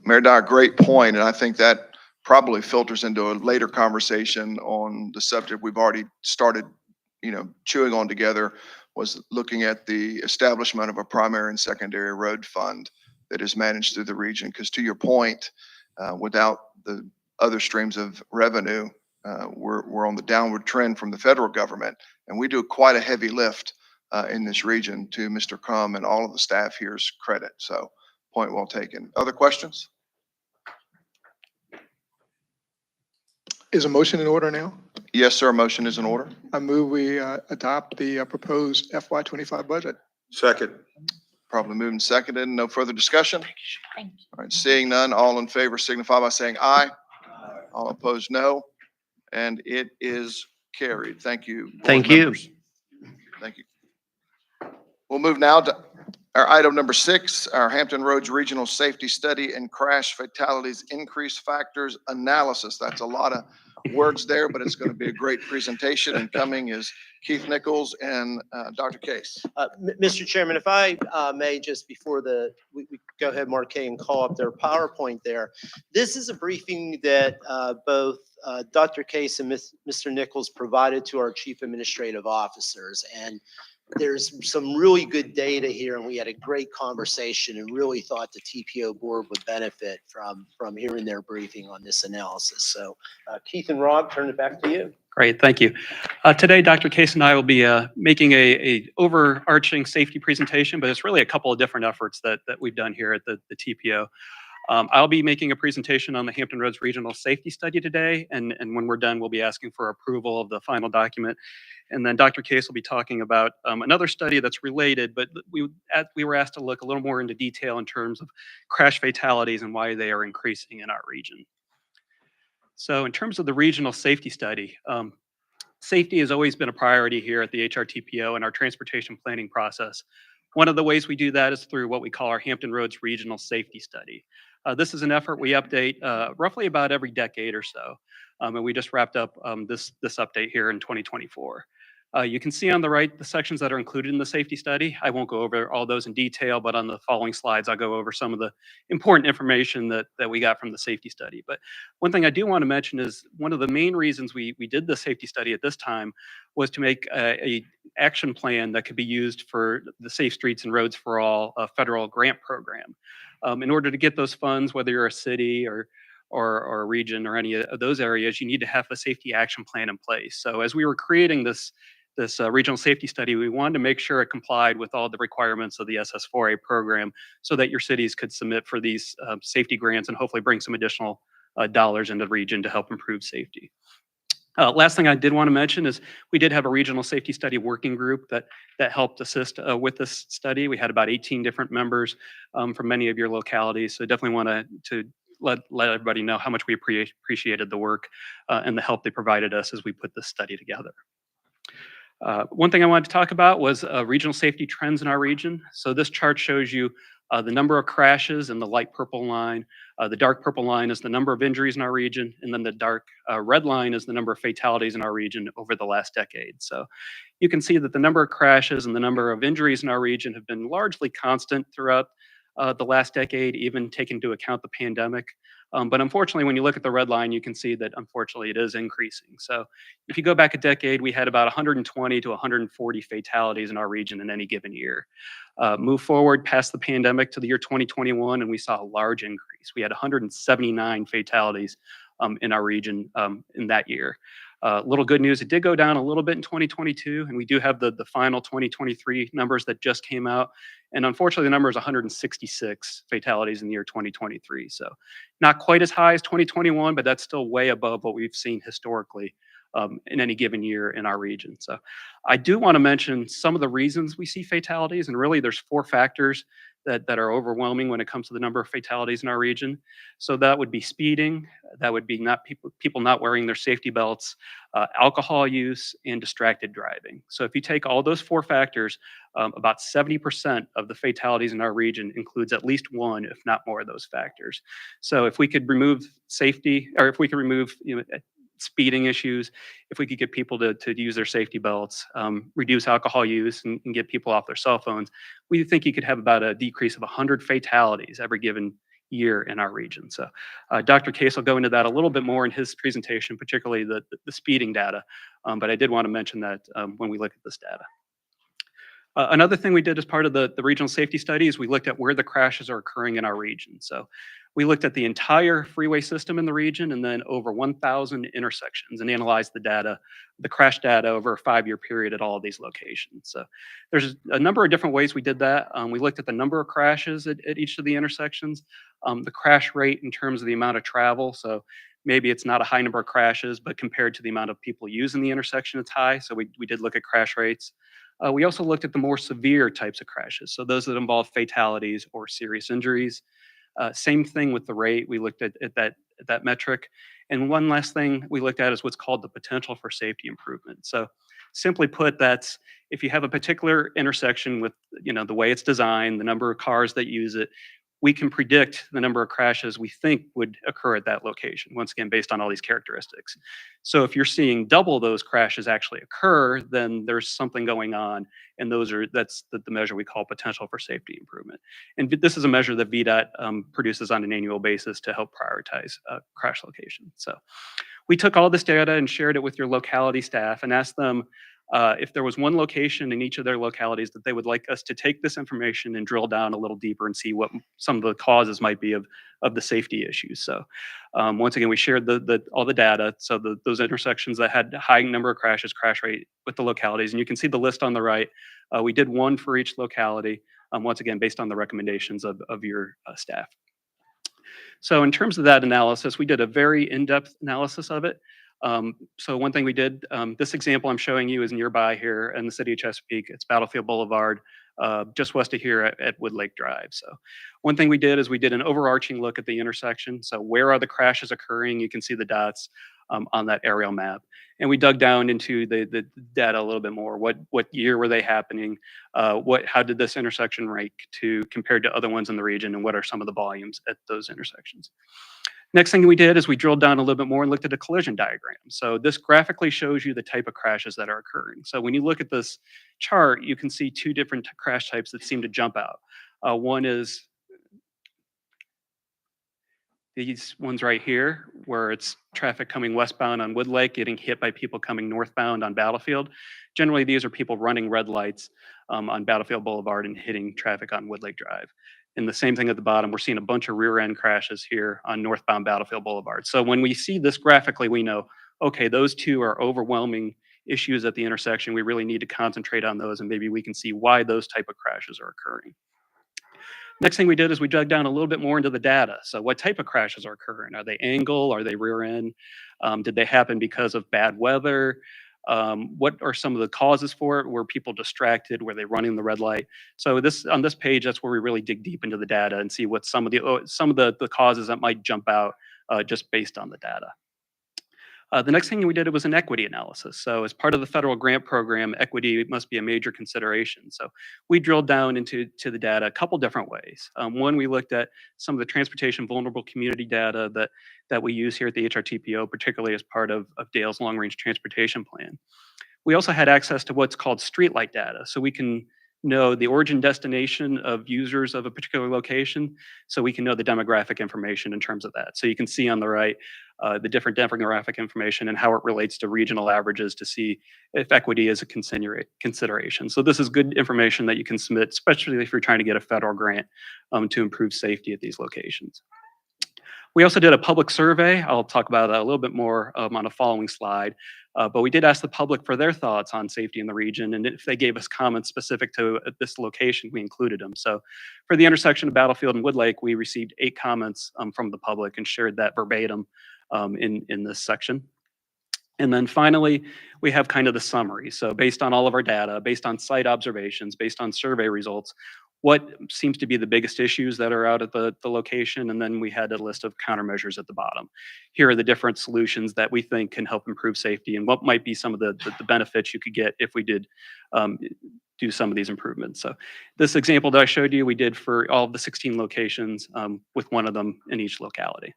Mayor Dyer, great point. And I think that probably filters into a later conversation on the subject we've already started, you know, chewing on together, was looking at the establishment of a primary and secondary road fund that is managed through the region. Because to your point, without the other streams of revenue, we're on the downward trend from the federal government, and we do quite a heavy lift in this region, to Mr. Crum and all of the staff here's credit. So point well taken. Other questions? Is a motion in order now? Yes, sir. Motion is in order. I move we adopt the proposed FY25 budget. Second. Probably moved and seconded. No further discussion? All right, seeing none, all in favor signify by saying aye. All opposed, no. And it is carried. Thank you. board Thank you. members. Thank you. We'll move now to our item number 6, our Hampton Roads Regional Safety Study and Crash Fatalities Increase Factors Analysis. That's a lot of words there, but it's going to be a great presentation. And coming is Keith Nichols and Dr. Case. Mr. Chairman, if I may, just before we go ahead, Marquez, and call up their PowerPoint there. This is a briefing that both Dr. Case and Mr. Nichols provided to our chief administrative officers. And there's some really good data here, and we had a great conversation and really thought the TPO board would benefit from hearing their briefing on this analysis. So Keith and Rob, turn it back to you. Great, thank you. Today, Dr. Case and I will be making a overarching safety presentation, but it's really a couple of different efforts that we've done here at the TPO. I'll be making a presentation on the Hampton Roads Regional Safety Study today, and when we're done, we'll be asking for approval of the final document. And then Dr. Case will be talking about another study that's related, but we were asked to look a little more into detail in terms of crash fatalities and why they are increasing in our region. So in terms of the regional safety study, safety has always been a priority here at the HRTPO in our transportation planning process. One of the ways we do that is through what we call our Hampton Roads Regional Safety Study. This is an effort we update roughly about every decade or so. And we just wrapped up this update here in 2024. You can see on the right the sections that are included in the safety study. I won't go over all those in detail, but on the following slides, I'll go over some of the important information that we got from the safety study. But one thing I do want to mention is one of the main reasons we did the safety study at this time was to make a action plan that could be used for the Safe Streets and Roads for All federal grant program. In order to get those funds, whether you're a city or a region or any of those areas, you need to have a safety action plan in place. So as we were creating this this regional safety study, we wanted to make sure it complied with all the requirements of the SS4A program so that your cities could submit for these safety grants and hopefully bring some additional dollars into the region to help improve safety. Last thing I did want to mention is we did have a regional safety study working group that helped assist with this study. We had about 18 different members from many of your localities. So definitely want to let everybody know how much we appreciated the work and the help they provided us as we put this study together. One thing I wanted to talk about was regional safety trends in our region. So this chart shows you the number of crashes in the light purple line. The dark purple line is the number of injuries in our region, and then the dark red line is the number of fatalities in our region over the last decade. So you can see that the number of crashes and the number of injuries in our region have been largely constant throughout the last decade, even taking into account the pandemic. But unfortunately, when you look at the red line, you can see that unfortunately it is increasing. So if you go back a decade, we had about 120 to 140 fatalities in our region in any given year. Move forward past the pandemic to the year 2021, and we saw a large increase. We had 179 fatalities in our region in that year. Little good news, it did go down a little bit in 2022, and we do have the final 2023 numbers that just came out. And unfortunately, the number is 166 fatalities in the year 2023. So not quite as high as 2021, but that's still way above what we've seen historically in any given year in our region. So I do want to mention some of the reasons we see fatalities, and really there's 4 factors that are overwhelming when it comes to the number of fatalities in our region. So that would be speeding, that would be not people not wearing their safety belts, alcohol use, and distracted driving. So if you take all those 4 factors, about 70% of the fatalities in our region includes at least one, if not more, of those factors. So if we could remove safety, or if we could remove speeding issues, if we could get people to use their safety belts, reduce alcohol use, and get people off their cell phones, we think you could have about a decrease of 100 fatalities every given year in our region. So Dr. Case will go into that a little bit more in his presentation, particularly the speeding data, but I did want to mention that when we look at this data. Another thing we did as part of the regional safety study is we looked at where the crashes are occurring in our region. So we looked at the entire freeway system in the region and then over 1,000 intersections and analyzed the data, the crash data over a 5-year period at all of these locations. So there's a number of different ways we did that. We looked at the number of crashes at each of the intersections, the crash rate in terms of the amount of travel. So maybe it's not a high number of crashes, but compared to the amount of people using the intersection, it's high. So we did look at crash rates. We also looked at the more severe types of crashes. So those that involve fatalities or serious injuries. Same thing with the rate. We looked at that metric. And one last thing we looked at is what's called the potential for safety improvement. So simply put, that's if you have a particular intersection with the way it's designed, the number of cars that use it, we can predict the number of crashes we think would occur at that location, once again, based on all these characteristics. So if you're seeing double those crashes actually occur, then there's something going on, and that's the measure we call potential for safety improvement. And this is a measure that VDOT produces on an annual basis to help prioritize crash location. So we took all this data and shared it with your locality staff and asked them if there was one location in each of their localities that they would like us to take this information and drill down a little deeper and see what some of the causes might be of the safety issues. So once again, we shared all the data. So those intersections that had high number of crashes, crash rate with the localities. And you can see the list on the right. We did one for each locality, once again, based on the recommendations of your staff. So in terms of that analysis, we did a very in-depth analysis of it. So one thing we did, this example I'm showing you is nearby here in the city of Chesapeake. It's Battlefield Boulevard, just west of here at Wood Lake Drive. So one thing we did is we did an overarching look at the intersection. So where are the crashes occurring? You can see the dots on that aerial map. And we dug down into the data a little bit more. What year were they happening? How did this intersection rank compared to other ones in the region? And what are some of the volumes at those intersections? Next thing we did is we drilled down a little bit more and looked at a collision diagram. So this graphically shows you the type of crashes that are occurring. So when you look at this chart, you can see 2 different crash types that seem to jump out. One is these ones right here, where it's traffic coming westbound on Wood Lake, getting hit by people coming northbound on Battlefield. Generally, these are people running red lights on Battlefield Boulevard and hitting traffic on Wood Lake Drive. And the same thing at the bottom, we're seeing a bunch of rear end crashes here on northbound Battlefield Boulevard. So when we see this graphically, we know, okay, those 2 are overwhelming issues at the intersection, we really need to concentrate on those, and maybe we can see why those type of crashes are occurring. Next thing we did is we dug down a little bit more into the data. So what type of crashes are occurring? Are they angle? Are they rear end? Did they happen because of bad weather? What are some of the causes for it? Were people distracted? Were they running the red light? So on this page, that's where we really dig deep into the data and see what some of the causes that might jump out just based on the data. The next thing we did was an equity analysis. So as part of the federal grant program, equity must be a major consideration. So we drilled down into the data a couple different ways. One, we looked at some of the transportation vulnerable community data that we use here at the HRTPO, particularly as part of Dale's long range transportation plan. We also had access to what's called streetlight data. So we can know the origin destination of users of a particular location, so we can know the demographic information in terms of that. So you can see on the right the different demographic information and how it relates to regional averages to see if equity is a consideration. So this is good information that you can submit, especially if you're trying to get a federal grant to improve safety at these locations. We also did a public survey. I'll talk about that a little bit more on a following slide. But we did ask the public for their thoughts on safety in the region, and if they gave us comments specific to this location, we included them. So for the intersection of Battlefield and Woodlake, we received 8 comments from the public and shared that verbatim in this section. And then finally, we have kind of the summary. So based on all of our data, based on site observations, based on survey results, what seems to be the biggest issues that are out at the location, and then we had a list of countermeasures at the bottom. Here are the different solutions that we think can help improve safety, and what might be some of the benefits you could get if we did do some of these improvements. So this example that I showed you, we did for all of the 16 locations with one of them in each locality.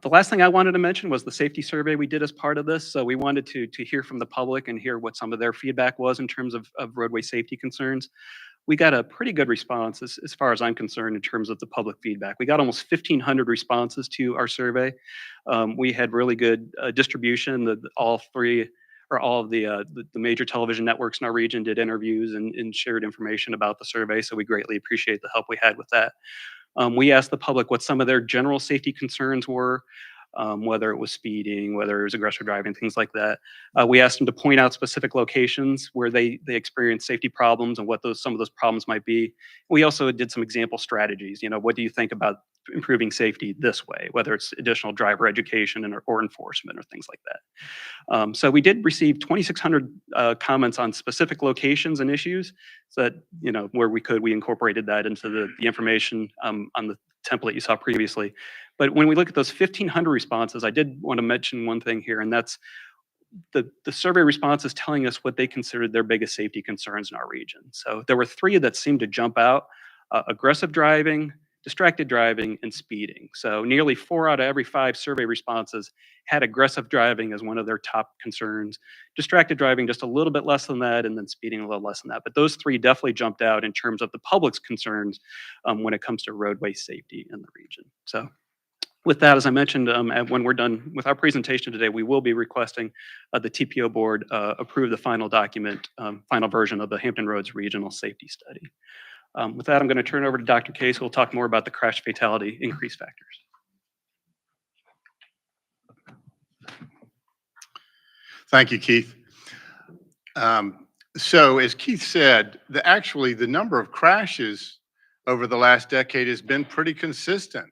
The last thing I wanted to mention was the safety survey we did as part of this. So we wanted to hear from the public and hear what some of their feedback was in terms of roadway safety concerns. We got a pretty good response as far as I'm concerned in terms of the public feedback. We got almost 1,500 responses to our survey. We had really good distribution. All of the major television networks in our region did interviews and shared information about the survey. So we greatly appreciate the help we had with that. We asked the public what some of their general safety concerns were, whether it was speeding, whether it was aggressive driving, things like that. We asked them to point out specific locations where they experienced safety problems and what some of those problems might be. We also did some example strategies. What do you think about improving safety this way, whether it's additional driver education or enforcement or things like that. So we did receive 2,600 comments on specific locations and issues. So that, where we incorporated that into the information on the template you saw previously. But when we look at those 1,500 responses, I did want to mention one thing here, and that's the survey responses telling us what they considered their biggest safety concerns in our region. So there were 3 that seemed to jump out: aggressive driving, distracted driving, and speeding. So nearly 4 out of every 5 survey responses had aggressive driving as one of their top concerns. Distracted driving just a little bit less than that, and then speeding a little less than that. But those 3 definitely jumped out in terms of the public's concerns when it comes to roadway safety in the region. So with that, as I mentioned, when we're done with our presentation today, we will be requesting the TPO board approve the final document, final version of the Hampton Roads Regional Safety Study. With that, I'm going to turn it over to Dr. Case, who will talk more about the crash fatality increase factors. Thank you, Keith. So as Keith said, actually the number of crashes over the last decade has been pretty consistent,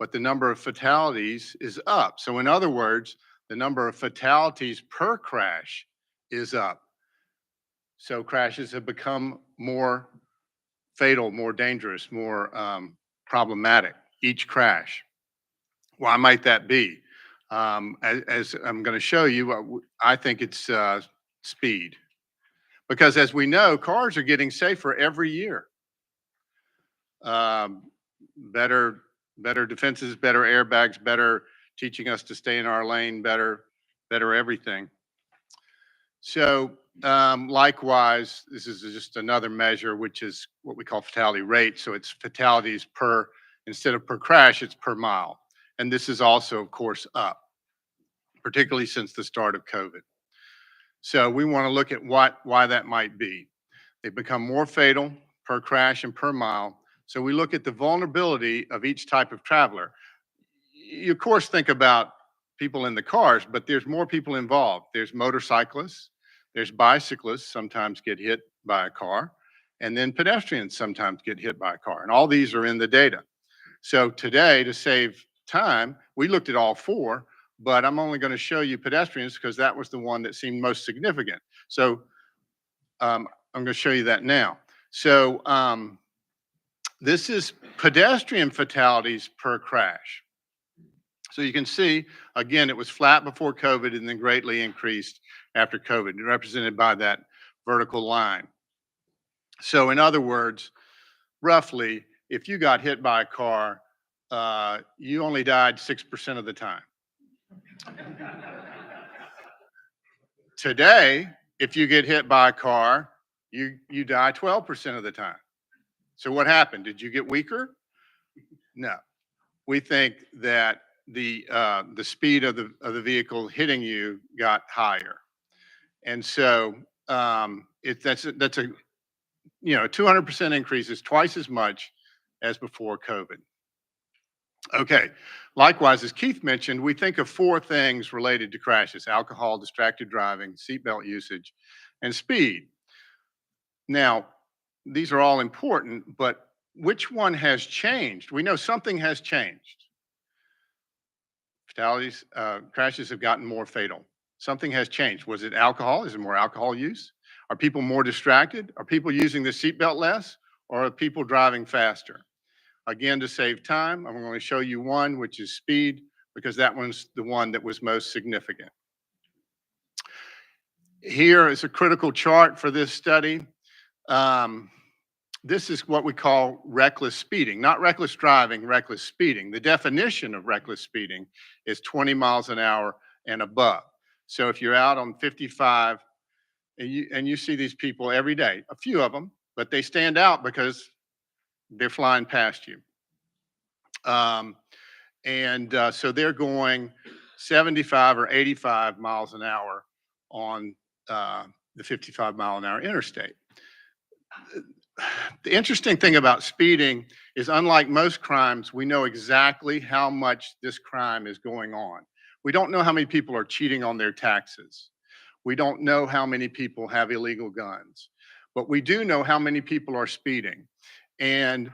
but the number of fatalities is up. So in other words, the number of fatalities per crash is up. So crashes have become more fatal, more dangerous, more problematic, each crash. Why might that be? As I'm going to show you, I think it's speed. Because as we know, cars are getting safer every year. Better defenses, better airbags, better teaching us to stay in our lane, better everything. So likewise, this is just another measure, which is what we call fatality rate. So it's fatalities instead of per crash, it's per mile. And this is also, of course, up, particularly since the start of COVID. So we want to look at why that might be. They become more fatal per crash and per mile. So we look at the vulnerability of each type of traveler. You, of course, think about people in the cars, but there's more people involved. There's motorcyclists, there's bicyclists sometimes get hit by a car, and then pedestrians sometimes get hit by a car. And all these are in the data. So today, to save time, we looked at all four, but I'm only going to show you pedestrians because that was the one that seemed most significant. So I'm going to show you that now. So this is pedestrian fatalities per crash. So you can see, again, it was flat before COVID and then greatly increased after COVID, represented by that vertical line. So in other words, roughly, if you got hit by a car, you only died 6% of the time. Today, if you get hit by a car, you die 12% of the time. So what happened? Did you get weaker? No. We think that the speed of the vehicle hitting you got higher, and so that's a 200% increase is twice as much as before COVID. Okay. Likewise, as Keith mentioned, we think of four things related to crashes: alcohol, distracted driving, seatbelt usage, and speed. Now, these are all important, but which one has changed? We know something has changed. Fatalities, crashes have gotten more fatal. Something has changed. Was it alcohol? Is it more alcohol use? Are people more distracted? Are people using the seatbelt less? Or are people driving faster? Again, to save time, I'm going to show you one, which is speed, because that one's the one that was most significant. Here is a critical chart for this study. This is what we call reckless speeding, not reckless driving, reckless speeding. The definition of reckless speeding is 20 miles an hour and above. So if you're out on 55 and you see these people every day, a few of them, but they stand out because they're flying past you. So they're going 75 or 85 miles an hour on the 55 mile an hour interstate. The interesting thing about speeding is, unlike most crimes, we know exactly how much this crime is going on. We don't know how many people are cheating on their taxes. We don't know how many people have illegal guns, but we do know how many people are speeding. And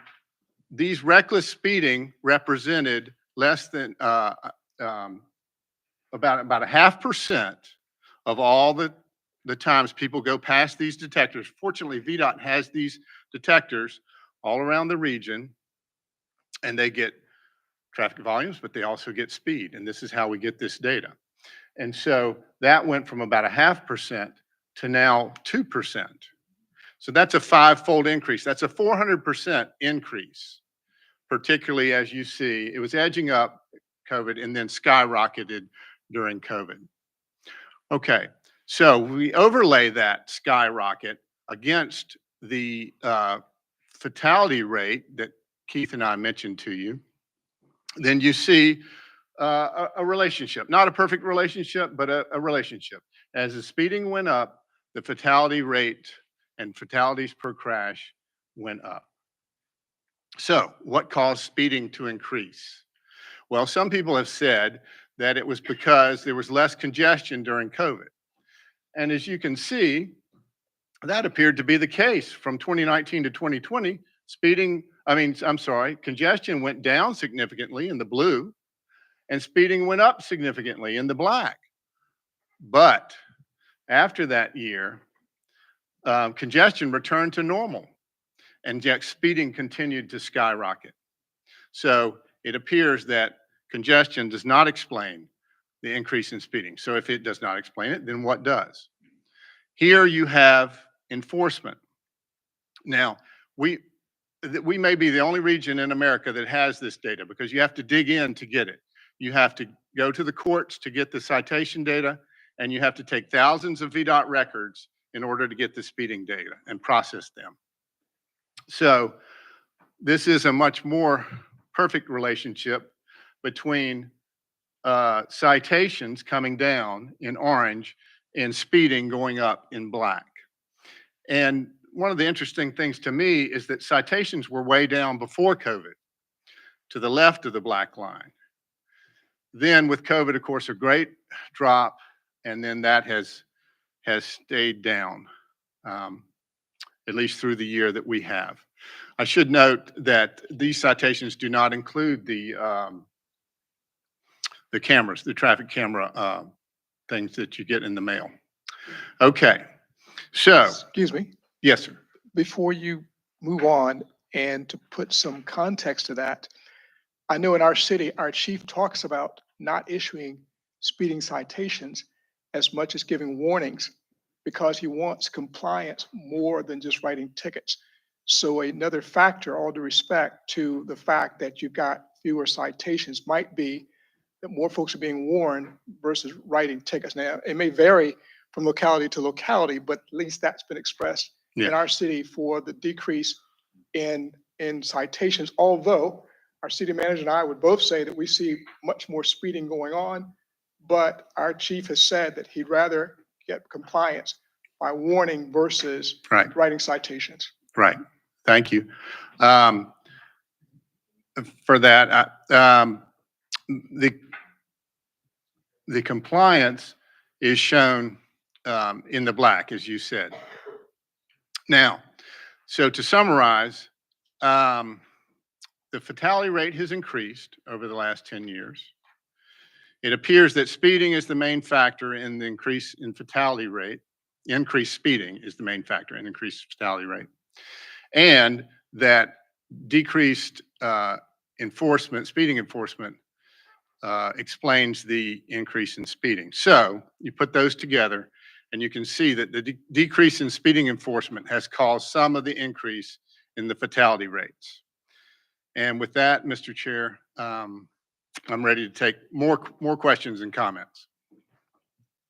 these reckless speeding represented less than about 0.5% of all the times people go past these detectors. Fortunately, VDOT has these detectors all around the region, and they get traffic volumes, but they also get speed. And this is how we get this data. And so that went from about 0.5% to now 2%. So that's a 5-fold increase. That's a 400% increase, particularly as you see, it was edging up COVID and then skyrocketed during COVID. Okay, so we overlay that skyrocket against the fatality rate that Keith and I mentioned to you. Then you see a relationship, not a perfect relationship, but a relationship. As the speeding went up, the fatality rate and fatalities per crash went up. So what caused speeding to increase? Well, some people have said that it was because there was less congestion during COVID. And as you can see, that appeared to be the case from 2019 to 2020. Congestion went down significantly in the blue, and speeding went up significantly in the black. But after that year, congestion returned to normal, and yet speeding continued to skyrocket. So it appears that congestion does not explain the increase in speeding. So if it does not explain it, then what does? Here you have enforcement. Now, we may be the only region in America that has this data, because you have to dig in to get it. You have to go to the courts to get the citation data, and you have to take thousands of VDOT records in order to get the speeding data and process them. So this is a much more perfect relationship between citations coming down in orange and speeding going up in black. And one of the interesting things to me is that citations were way down before COVID, to the left of the black line. Then with COVID, of course, a great drop, and then that has stayed down, at least through the year that we have. I should note that these citations do not include the cameras, the traffic camera things that you get in the mail. Okay, so. Excuse me, Yes, sir. before you move on, and to put some context to that, I know in our city, our chief talks about not issuing speeding citations as much as giving warnings because he wants compliance more than just writing tickets. So another factor, all due respect to the fact that you've got fewer citations, might be that more folks are being warned versus writing tickets. Now, it may vary from locality to locality, but at least that's been expressed in our city for the decrease in citations, although our city manager and I would both say that we see much more speeding going on, but our chief has said that he'd rather get compliance by warning versus writing citations. Right. Thank you for that. The compliance is shown in the black, as you said. Now, so to summarize, the fatality rate has increased over the last 10 years. It appears that speeding is the main factor in the increase in fatality rate. Increased speeding is the main factor in increased fatality rate. And that decreased enforcement, speeding enforcement, explains the increase in speeding. So you put those together and you can see that the decrease in speeding enforcement has caused some of the increase in the fatality rates. And with that, Mr. Chair, I'm ready to take more questions and comments.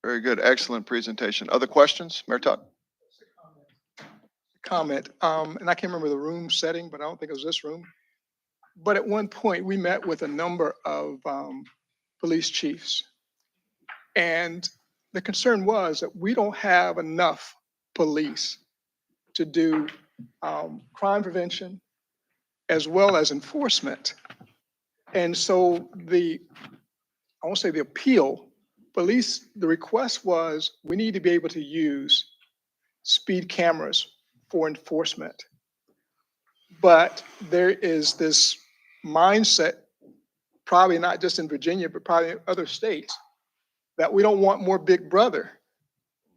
Very good. Excellent presentation. Other questions, Mayor Tuck? Comment, and I can't remember the room setting, but I don't think it was this room. But at one point, we met with a number of police chiefs. And the concern was that we don't have enough police to do crime prevention as well as enforcement. And so I won't say the appeal, police, the request was we need to be able to use speed cameras for enforcement. But there is this mindset, probably not just in Virginia, but probably in other states, that we don't want more big brother.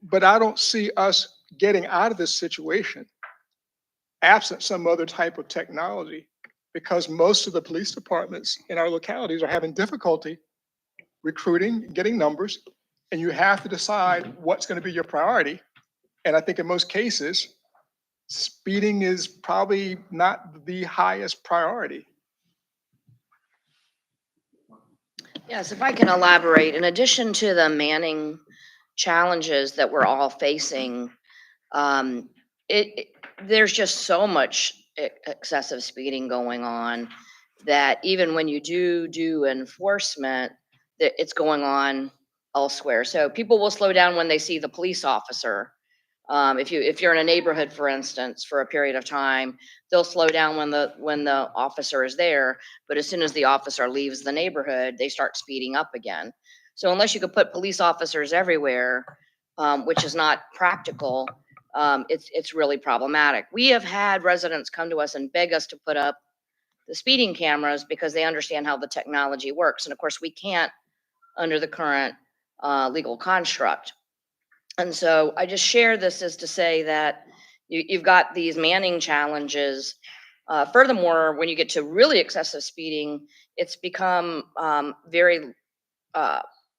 But I don't see us getting out of this situation absent some other type of technology, because most of the police departments in our localities are having difficulty recruiting, getting numbers, and you have to decide what's going to be your priority. And I think in most cases, speeding is probably not the highest priority. Yes, if I can elaborate, in addition to the manning challenges that we're all facing, there's just so much excessive speeding going on that even when you do enforcement, that it's going on elsewhere. So people will slow down when they see the police officer. If you're in a neighborhood, for instance, for a period of time, they'll slow down when the officer is there. But as soon as the officer leaves the neighborhood, they start speeding up again. So unless you could put police officers everywhere, which is not practical, it's really problematic. We have had residents come to us and beg us to put up the speeding cameras because they understand how the technology works. And of course, we can't under the current legal construct. And so I just share this as to say that you've got these manning challenges. Furthermore, when you get to really excessive speeding, it's become very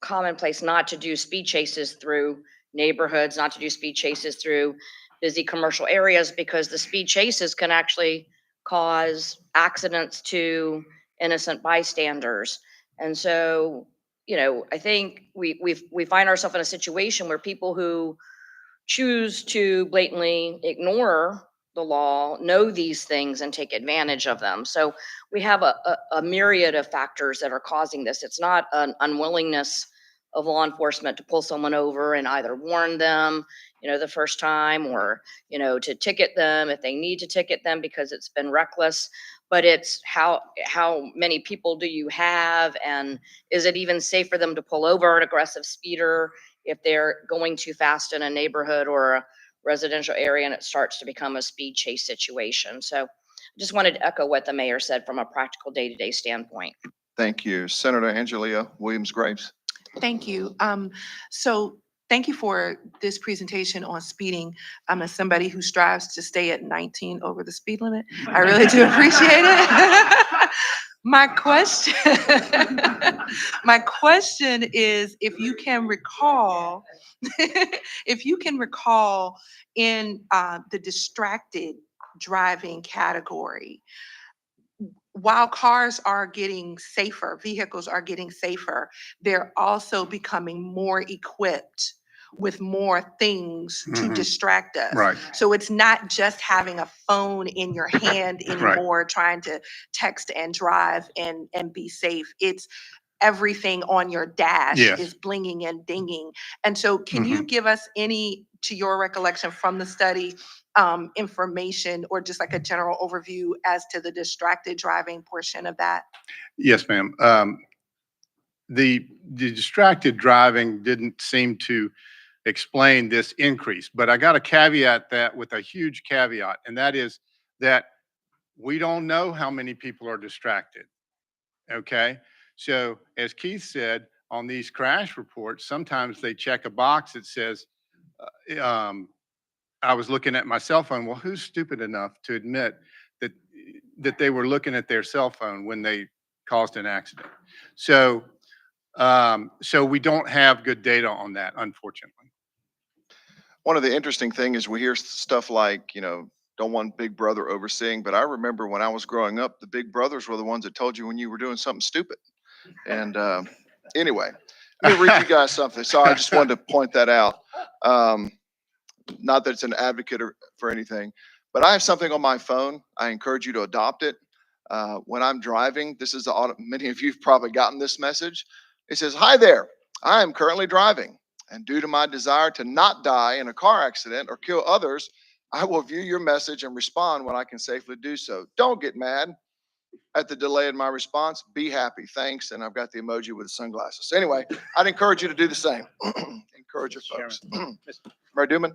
commonplace not to do speed chases through neighborhoods, not to do speed chases through busy commercial areas, because the speed chases can actually cause accidents to innocent bystanders. And so, I think we find ourselves in a situation where people who choose to blatantly ignore the law know these things and take advantage of them. So we have a myriad of factors that are causing this. It's not an unwillingness of law enforcement to pull someone over and either warn them, the first time, or, to ticket them if they need to ticket them because it's been reckless. but it's how many people do you have, and is it even safe for them to pull over an aggressive speeder if they're going too fast in a neighborhood or a residential area and it starts to become a speed chase situation. So just wanted to echo what the mayor said from a practical day-to-day standpoint. Thank you. Senator Angelia Williams-Graves. Thank you. So thank you for this presentation on speeding. I'm as somebody who strives to stay at 19 over the speed limit. I really do appreciate it. My question, my question is, if you can recall, in the distracted driving category, while cars are getting safer, vehicles are getting safer, they're also becoming more equipped with more things to distract us. Right. So it's not just having a phone in your hand anymore, trying to text and drive and be safe. It's everything on your dash is blinging and dinging. And so can you give us any, to your recollection from the study, information or just like a general overview as to the distracted driving portion of that? Yes, ma'am. The distracted driving didn't seem to explain this increase, but I got to caveat that with a huge caveat, and that is that we don't know how many people are distracted. Okay. So as Keith said, on these crash reports, sometimes they check a box that says, I was looking at my cell phone. Well, who's stupid enough to admit that they were looking at their cell phone when they caused an accident? So, so we don't have good data on that, unfortunately. One of the interesting things is we hear stuff like, don't want Big Brother overseeing, but I remember when I was growing up, the Big Brothers were the ones that told you when you were doing something stupid. And anyway, let me read you guys something. So I just wanted to point that out. Not that it's an advocate for anything, but I have something on my phone. I encourage you to adopt it. When I'm driving, this is many of you've probably gotten this message. It says, "Hi there, I am currently driving, and due to my desire to not die in a car accident or kill others, I will view your message and respond when I can safely do so. Don't get mad at the delay in my response. Be happy. Thanks." And I've got the emoji with the sunglasses. So anyway, I'd encourage you to do the same. Encourage your folks. Mayor Duman.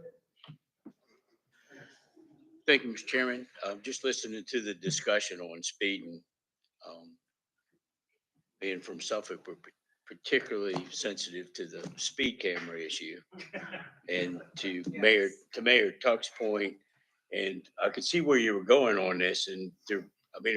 Thank you, Mr. Chairman. Just listening to the discussion on speeding, being from Suffolk, we're particularly sensitive to the speed camera issue. And to Mayor Tuck's point, and I could see where you were going on this, and there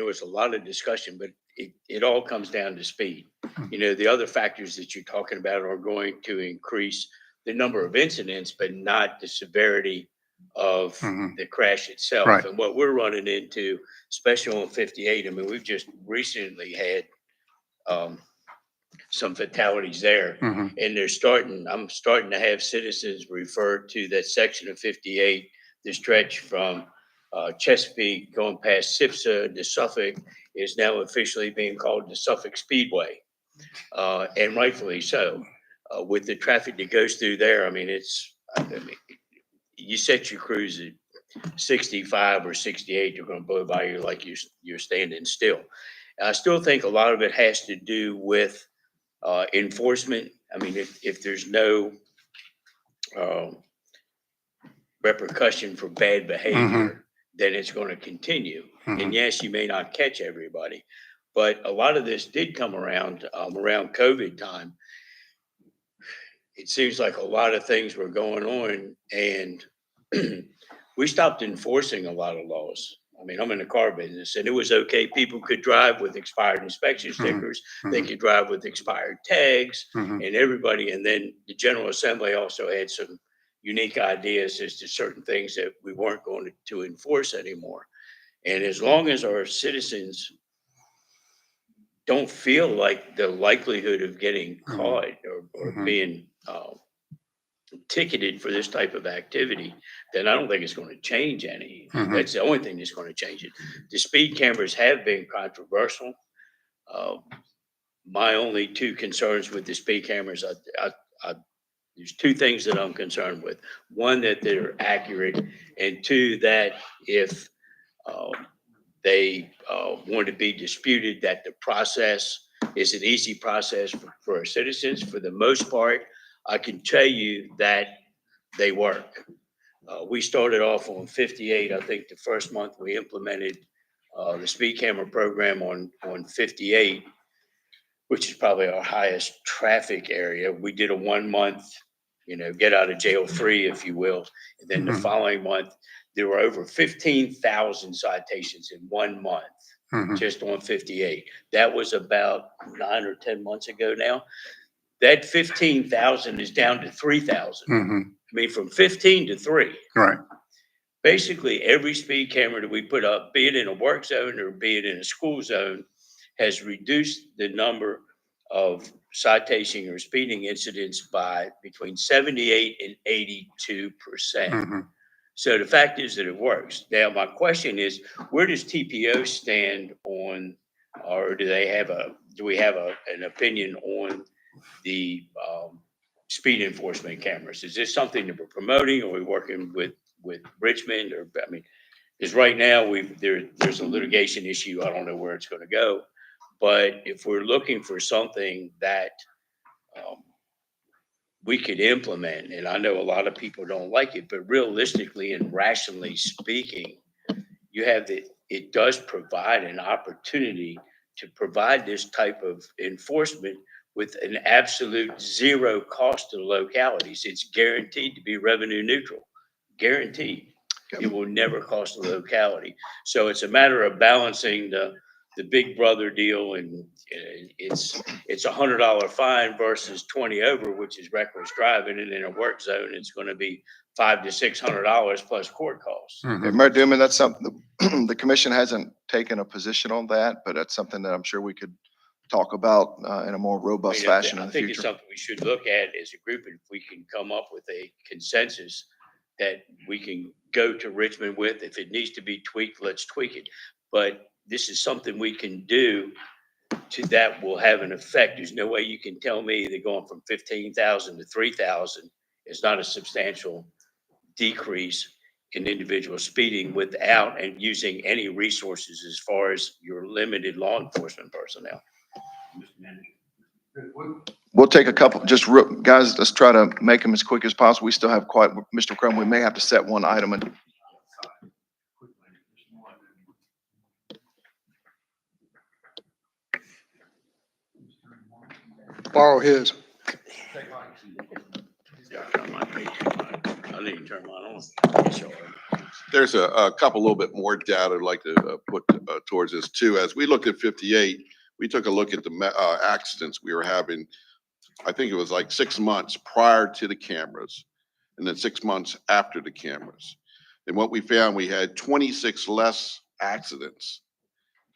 was a lot of discussion, but it all comes down to speed. The other factors that you're talking about are going to increase the number of incidents, but not the severity of the crash itself. Right. And what we're running into, especially on 58, we've just recently had some fatalities there. And I'm starting to have citizens refer to that section of 58, the stretch from Chesapeake going past SIPSA to Suffolk is now officially being called the Suffolk Speedway. And rightfully so. With the traffic that goes through there, you set your cruise at 65 or 68, they're going to blow by you like you're standing still. I still think a lot of it has to do with enforcement. If there's no repercussion for bad behavior, then it's going to continue. And yes, you may not catch everybody, but a lot of this did come around COVID time. It seems like a lot of things were going on, and we stopped enforcing a lot of laws. I'm in the car business, and it was okay. People could drive with expired inspection stickers. They could drive with expired tags, and everybody. And then the General Assembly also had some unique ideas as to certain things that we weren't going to enforce anymore. And as long as our citizens don't feel like the likelihood of getting caught or being ticketed for this type of activity, then I don't think it's going to change any. That's the only thing that's going to change it. The speed cameras have been controversial. My only two concerns with the speed cameras, there's two things that I'm concerned with. One, that they're accurate, and two, that if They want to be disputed that the process is an easy process for our citizens. For the most part, I can tell you that they work. We started off on 58. I think the first month we implemented the speed camera program on 58, which is probably our highest traffic area. We did a 1 month, get out of jail free, if you will. And then the following month, there were over 15,000 citations in 1 month, just on 58. That was about 9 or 10 months ago now. That 15,000 is down to 3,000. I mean, from 15 to 3. Right. Basically, every speed camera that we put up, be it in a work zone or be it in a school zone, has reduced the number of citation or speeding incidents by between 78 and 82%. So the fact is that it works. Now, my question is, where does TPO stand on, or do we have an opinion on the speed enforcement cameras? Is this something that we're promoting, or are we working with Richmond? Or, I mean, because right now there's a litigation issue. I don't know where it's going to go, but if we're looking for something that we could implement, and I know a lot of people don't like it, but realistically and rationally speaking, it does provide an opportunity to provide this type of enforcement with an absolute zero cost to the localities. It's guaranteed to be revenue neutral, guaranteed. It will never cost the locality. So it's a matter of balancing the big brother deal, and it's $100 fine versus 20 over, which is reckless driving, and in a work zone, it's going to be $500 to $600 plus court costs. Mayor Duman, that's something the commission hasn't taken a position on that, but that's something that I'm sure we could talk about in a more robust fashion in the I think it's future. something we should look at as a group, and if we can come up with a consensus that we can go to Richmond with. If it needs to be tweaked, let's tweak it. But this is something we can do that will have an effect. There's no way you can tell me that going from 15,000 to 3,000 is not a substantial decrease in individual speeding without and using any resources as far as your limited law enforcement personnel. We'll take a couple, guys, let's try to make them as quick as possible. We still have quite, Mr. Crum, we may have to set one item. Borrow his. I didn't turn mine on. There's a couple little bit more data I'd like to put towards this too. As we looked at 58, we took a look at the accidents we were having. I think it was like 6 months prior to the cameras and then 6 months after the cameras. And what we found, we had 26 less accidents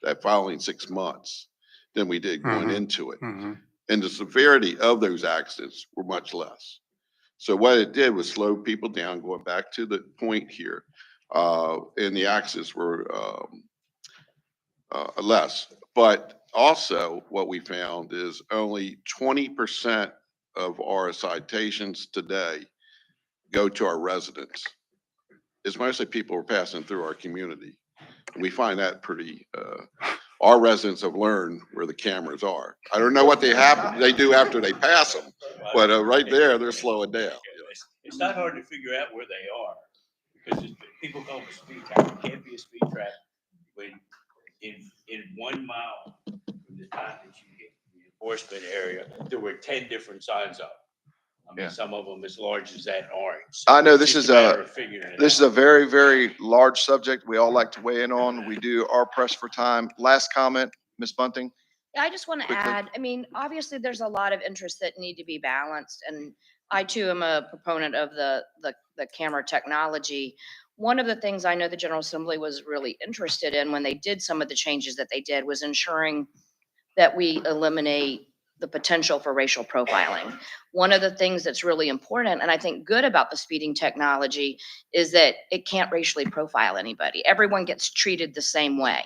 that following 6 months than we did going into it. And the severity of those accidents were much less. So what it did was slow people down, going back to the point here, and the accidents were less. But also what we found is only 20% of our citations today go to our residents. It's mostly people who are passing through our community. And we find that pretty, our residents have learned where the cameras are. I don't know what they do after they pass them, but right there, they're slowing down. It's not hard to figure out where they are, because people call it a speed trap. It can't be a speed trap when in 1 mile from the time that you hit the enforcement area, there were 10 different signs up. I mean, some of them as large as that orange. So I know it's this just is matter of figuring it this is out. a very, very large subject we all like to weigh in on. We do our press for time. Last comment, Ms. Bunting. Yeah, I just want to Quickly. add, I mean, obviously there's a lot of interests that need to be balanced, and I too am a proponent of the camera technology. One of the things I know the General Assembly was really interested in when they did some of the changes that they did was ensuring that we eliminate the potential for racial profiling. One of the things that's really important, and I think good about the speeding technology, is that it can't racially profile anybody. Everyone gets treated the same way.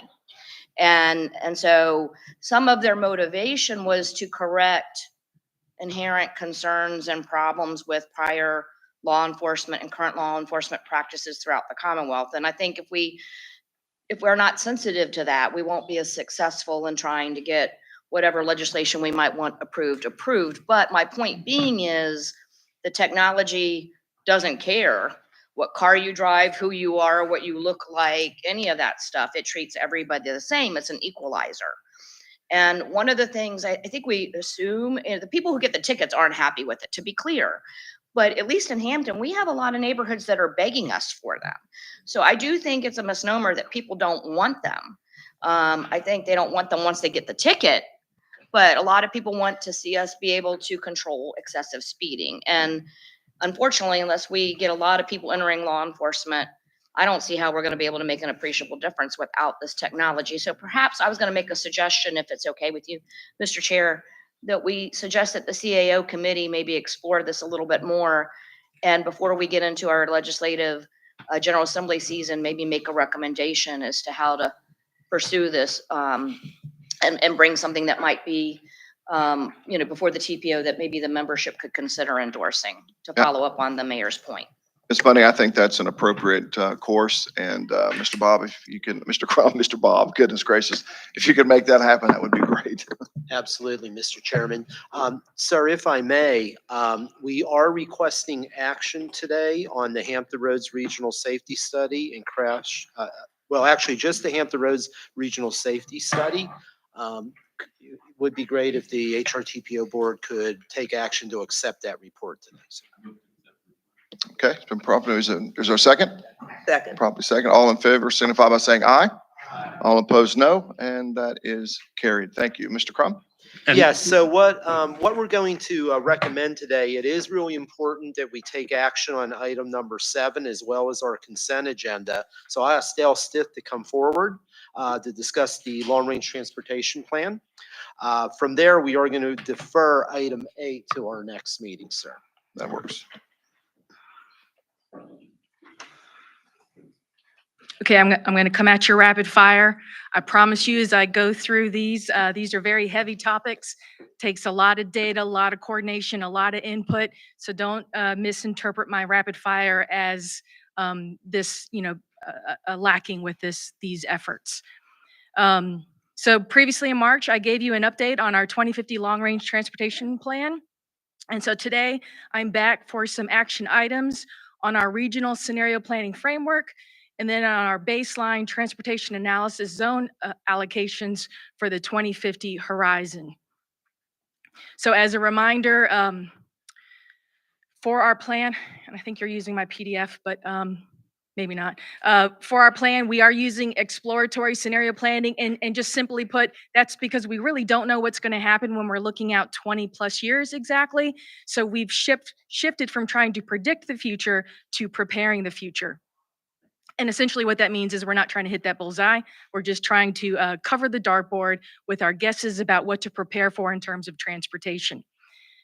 And so some of their motivation was to correct inherent concerns and problems with prior law enforcement and current law enforcement practices throughout the Commonwealth. And I think if we if we're not sensitive to that, we won't be as successful in trying to get whatever legislation we might want approved. But my point being is the technology doesn't care what car you drive, who you are, what you look like, any of that stuff. It treats everybody the same. It's an equalizer. And one of the things I think we assume, and the people who get the tickets aren't happy with it, to be clear. But at least in Hampton, we have a lot of neighborhoods that are begging us for them. So I do think it's a misnomer that people don't want them. I think they don't want them once they get the ticket, but a lot of people want to see us be able to control excessive speeding. And unfortunately, unless we get a lot of people entering law enforcement, I don't see how we're going to be able to make an appreciable difference without this technology. So perhaps I was going to make a suggestion, if it's okay with you, Mr. Chair, that we suggest that the CAO committee maybe explore this a little bit more. And before we get into our legislative General Assembly season, maybe make a recommendation as to how to pursue this and bring something that might be, before the TPO that maybe the membership could consider endorsing to Yeah. follow up on the mayor's point. Ms. Bunny, I think that's an appropriate course. And Mr. Bob, if you can, Mr. Crum, Mr. Bob, goodness gracious, if you could make that happen, that would be great. Absolutely, Mr. Chairman. Sir, if I may, we are requesting action today on the Hampton Roads Regional Safety Study and crash, well, actually just the Hampton Roads Regional Safety Study. It would be great if the HRTPO board could take action to accept that report today. Okay, it's been properly, is there a second? Second. Properly second. All in favor, signify by saying aye. All opposed, no. And that is carried. Thank you. Mr. Crum? Yes, so what we're going to recommend today, it is really important that we take action on item number 7 as well as our consent agenda. So I asked Dale Stith to come forward to discuss the long-range transportation plan. From there, we are going to defer item 8 to our next meeting, sir. That works. Okay, I'm going to come at you rapid fire. I promise you as I go through these are very heavy topics. Takes a lot of data, a lot of coordination, a lot of input. So don't misinterpret my rapid fire as lacking with these efforts. So previously in March, I gave you an update on our 2050 long-range transportation plan. And so today I'm back for some action items on our regional scenario planning framework, and then on our baseline transportation analysis zone allocations for the 2050 horizon. So as a reminder, for our plan, and I think you're using my PDF, but maybe not. For our plan, we are using exploratory scenario planning, and just simply put, that's because we really don't know what's going to happen when we're looking out 20 plus years exactly. So we've shifted from trying to predict the future to preparing the future. And essentially what that means is we're not trying to hit that bullseye. We're just trying to cover the dartboard with our guesses about what to prepare for in terms of transportation.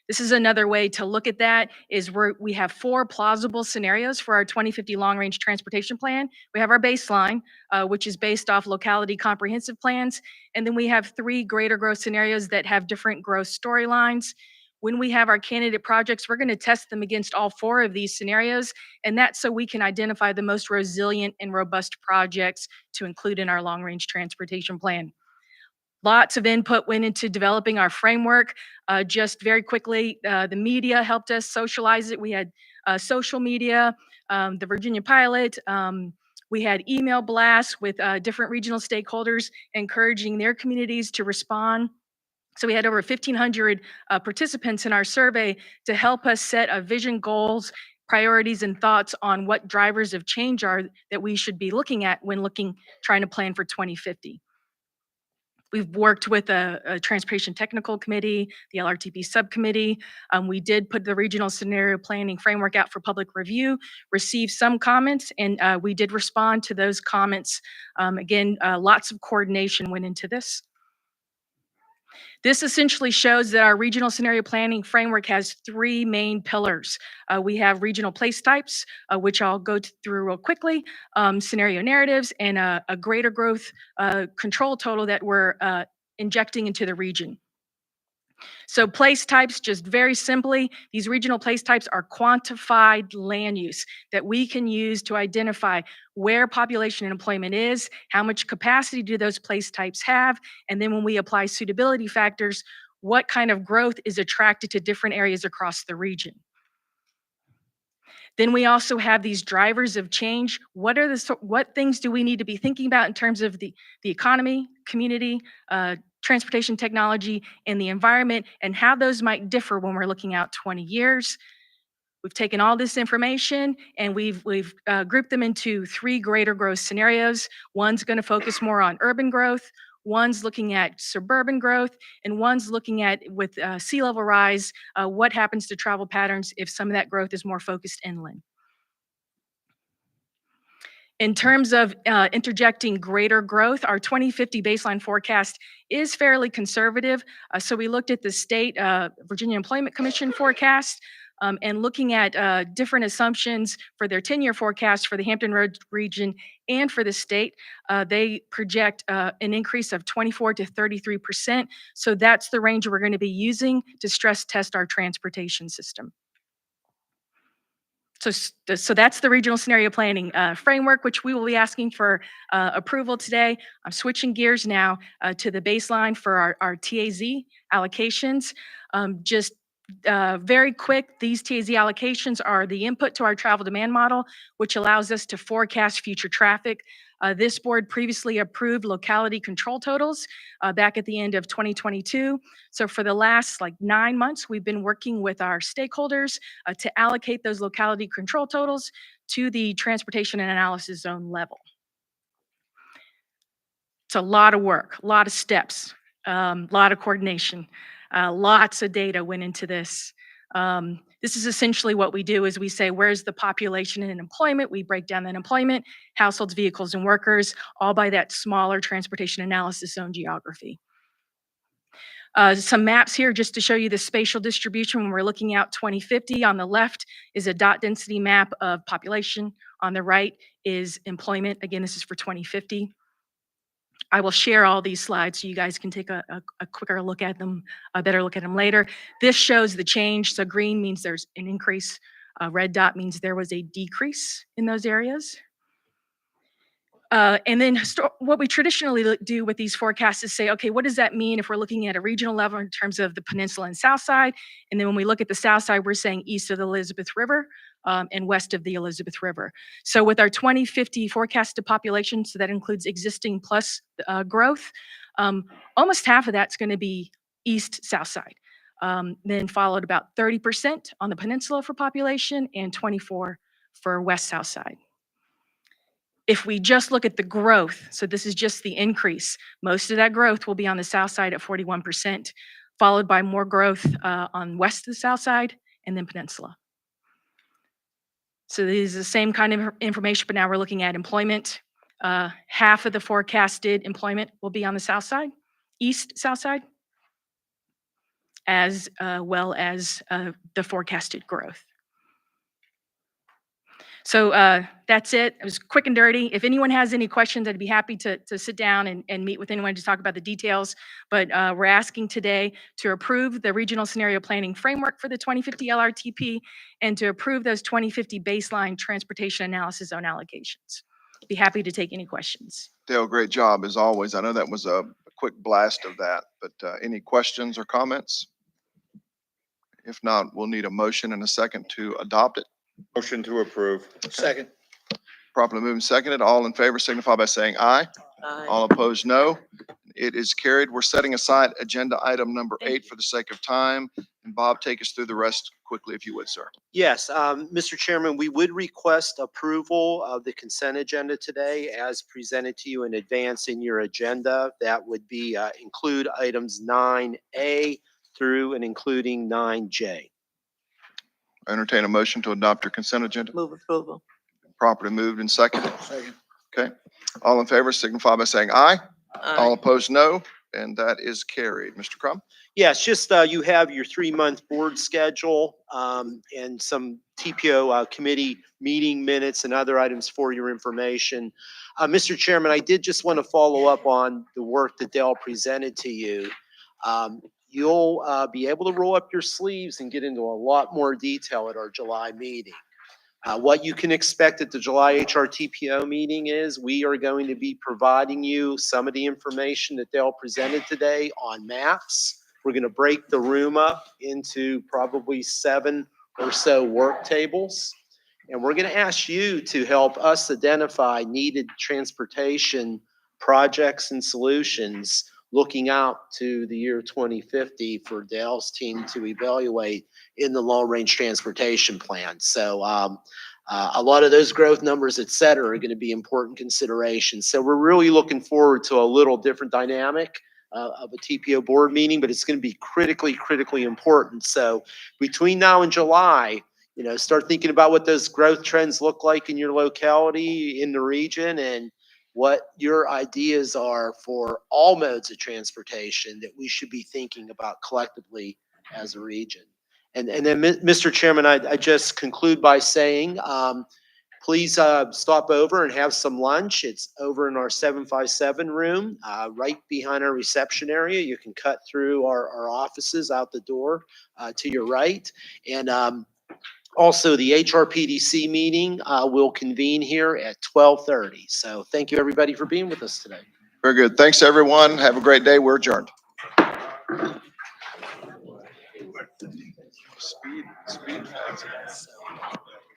This is another way to look at that is we have 4 plausible scenarios for our 2050 long-range transportation plan. We have our baseline, which is based off locality comprehensive plans. And then we have 3 greater growth scenarios that have different growth storylines. When we have our candidate projects, we're going to test them against all 4 of these scenarios. And that's so we can identify the most resilient and robust projects to include in our long-range transportation plan. Lots of input went into developing our framework. Just very quickly, the media helped us socialize it. We had social media, the Virginia Pilot. We had email blasts with different regional stakeholders encouraging their communities to respond. So we had over 1,500 participants in our survey to help us set a vision, goals, priorities, and thoughts on what drivers of change are that we should be looking at when trying to plan for 2050. We've worked with a transportation technical committee, the LRTP subcommittee. We did put the regional scenario planning framework out for public review, received some comments, and we did respond to those comments. Again, lots of coordination went into this. This essentially shows that our regional scenario planning framework has 3 main pillars. We have regional place types, which I'll go through real quickly, scenario narratives, and a greater growth control total that we're injecting into the region. So place types, just very simply, these regional place types are quantified land use that we can use to identify where population and employment is, how much capacity do those place types have, and then when we apply suitability factors, what kind of growth is attracted to different areas across the region. Then we also have these drivers of change. What things do we need to be thinking about in terms of the economy, community, transportation technology, and the environment, and how those might differ when we're looking out 20 years. We've taken all this information and we've grouped them into 3 greater growth scenarios. One's going to focus more on urban growth, one's looking at suburban growth, and one's looking at, with sea level rise, what happens to travel patterns if some of that growth is more focused inland. In terms of interjecting greater growth, our 2050 baseline forecast is fairly conservative. So we looked at the state Virginia Employment Commission forecast and looking at different assumptions for their 10-year forecast for the Hampton Roads region and for the state. They project an increase of 24 to 33%. So that's the range we're going to be using to stress test our transportation system. So that's the regional scenario planning framework, which we will be asking for approval today. I'm switching gears now to the baseline for our TAZ allocations. Very quick, these TAZ allocations are the input to our travel demand model, which allows us to forecast future traffic. This board previously approved locality control totals back at the end of 2022. So for the last 9 months, we've been working with our stakeholders to allocate those locality control totals to the transportation and analysis zone level. It's a lot of work, a lot of steps, a lot of coordination, lots of data went into this. This is essentially what we do is we say, where's the population and employment? We break down that employment, households, vehicles, and workers, all by that smaller transportation analysis zone geography. Some maps here just to show you the spatial distribution when we're looking out 2050. On the left is a dot density map of population. On the right is employment. Again, this is for 2050. I will share all these slides so you guys can take a quicker look at them, a better look at them later. This shows the change. So green means there's an increase. Red dot means there was a decrease in those areas. And then what we traditionally do with these forecasts is say, okay, what does that mean if we're looking at a regional level in terms of the peninsula and south side? And then when we look at the south side, we're saying east of the Elizabeth River and west of the Elizabeth River. So with our 2050 forecasted population, so that includes existing plus growth, almost half of that's going to be east south side. Then followed about 30% on the peninsula for population and 24% for west south side. If we just look at the growth, so this is just the increase, most of that growth will be on the south side at 41%, followed by more growth on west of the south side and then peninsula. So this is the same kind of information, but now we're looking at employment. Half of the forecasted employment will be on the south side, east south side, as well as the forecasted growth. So that's it. It was quick and dirty. If anyone has any questions, I'd be happy to sit down and meet with anyone to talk about the details. But we're asking today to approve the regional scenario planning framework for the 2050 LRTP and to approve those 2050 baseline transportation analysis zone allocations. Be happy to take any questions. Dale, great job as always. I know that was a quick blast of that, but any questions or comments? If not, we'll need a motion and a second to adopt it. Motion to approve. Second. Properly moved and seconded. All in favor signify by saying aye. Aye. All opposed, no. It is carried. We're setting aside agenda item number 8 for the sake of time. And Bob, take us through the rest quickly, if you would, sir. Yes, Mr. Chairman, we would request approval of the consent agenda today as presented to you in advance in your agenda. That would be include items 9A through and including 9J. Entertain a motion to adopt your consent agenda. Move approval. Properly moved and seconded. Second. Okay. All in favor signify by saying aye. Aye. All opposed, no. And that is carried. Mr. Crum? Yes, just you have your 3-month board schedule and some TPO committee meeting minutes and other items for your information. Mr. Chairman, I did just want to follow up on the work that Dale presented to you. you'll be able to roll up your sleeves and get into a lot more detail at our July meeting. What you can expect at the July HRTPO meeting is we are going to be providing you some of the information that Dale presented today on maps. We're going to break the room up into probably 7 or so work tables. And we're going to ask you to help us identify needed transportation projects and solutions looking out to the year 2050 for Dale's team to evaluate in the long-range transportation plan. So a lot of those growth numbers, et cetera, are going to be important considerations. So we're really looking forward to a little different dynamic of a TPO board meeting, but it's going to be critically important. So between now and July, start thinking about what those growth trends look like in your locality, in the region, and what your ideas are for all modes of transportation that we should be thinking about collectively as a region. And then, Mr. Chairman, I just conclude by saying, please stop over and have some lunch. It's over in our 757 room, right behind our reception area. You can cut through our offices out the door to your right. And also, the HRPDC meeting will convene here at 12:30. So thank you, everybody, for being with us today. Very good. Thanks, everyone. Have a great day. We're adjourned. Speed.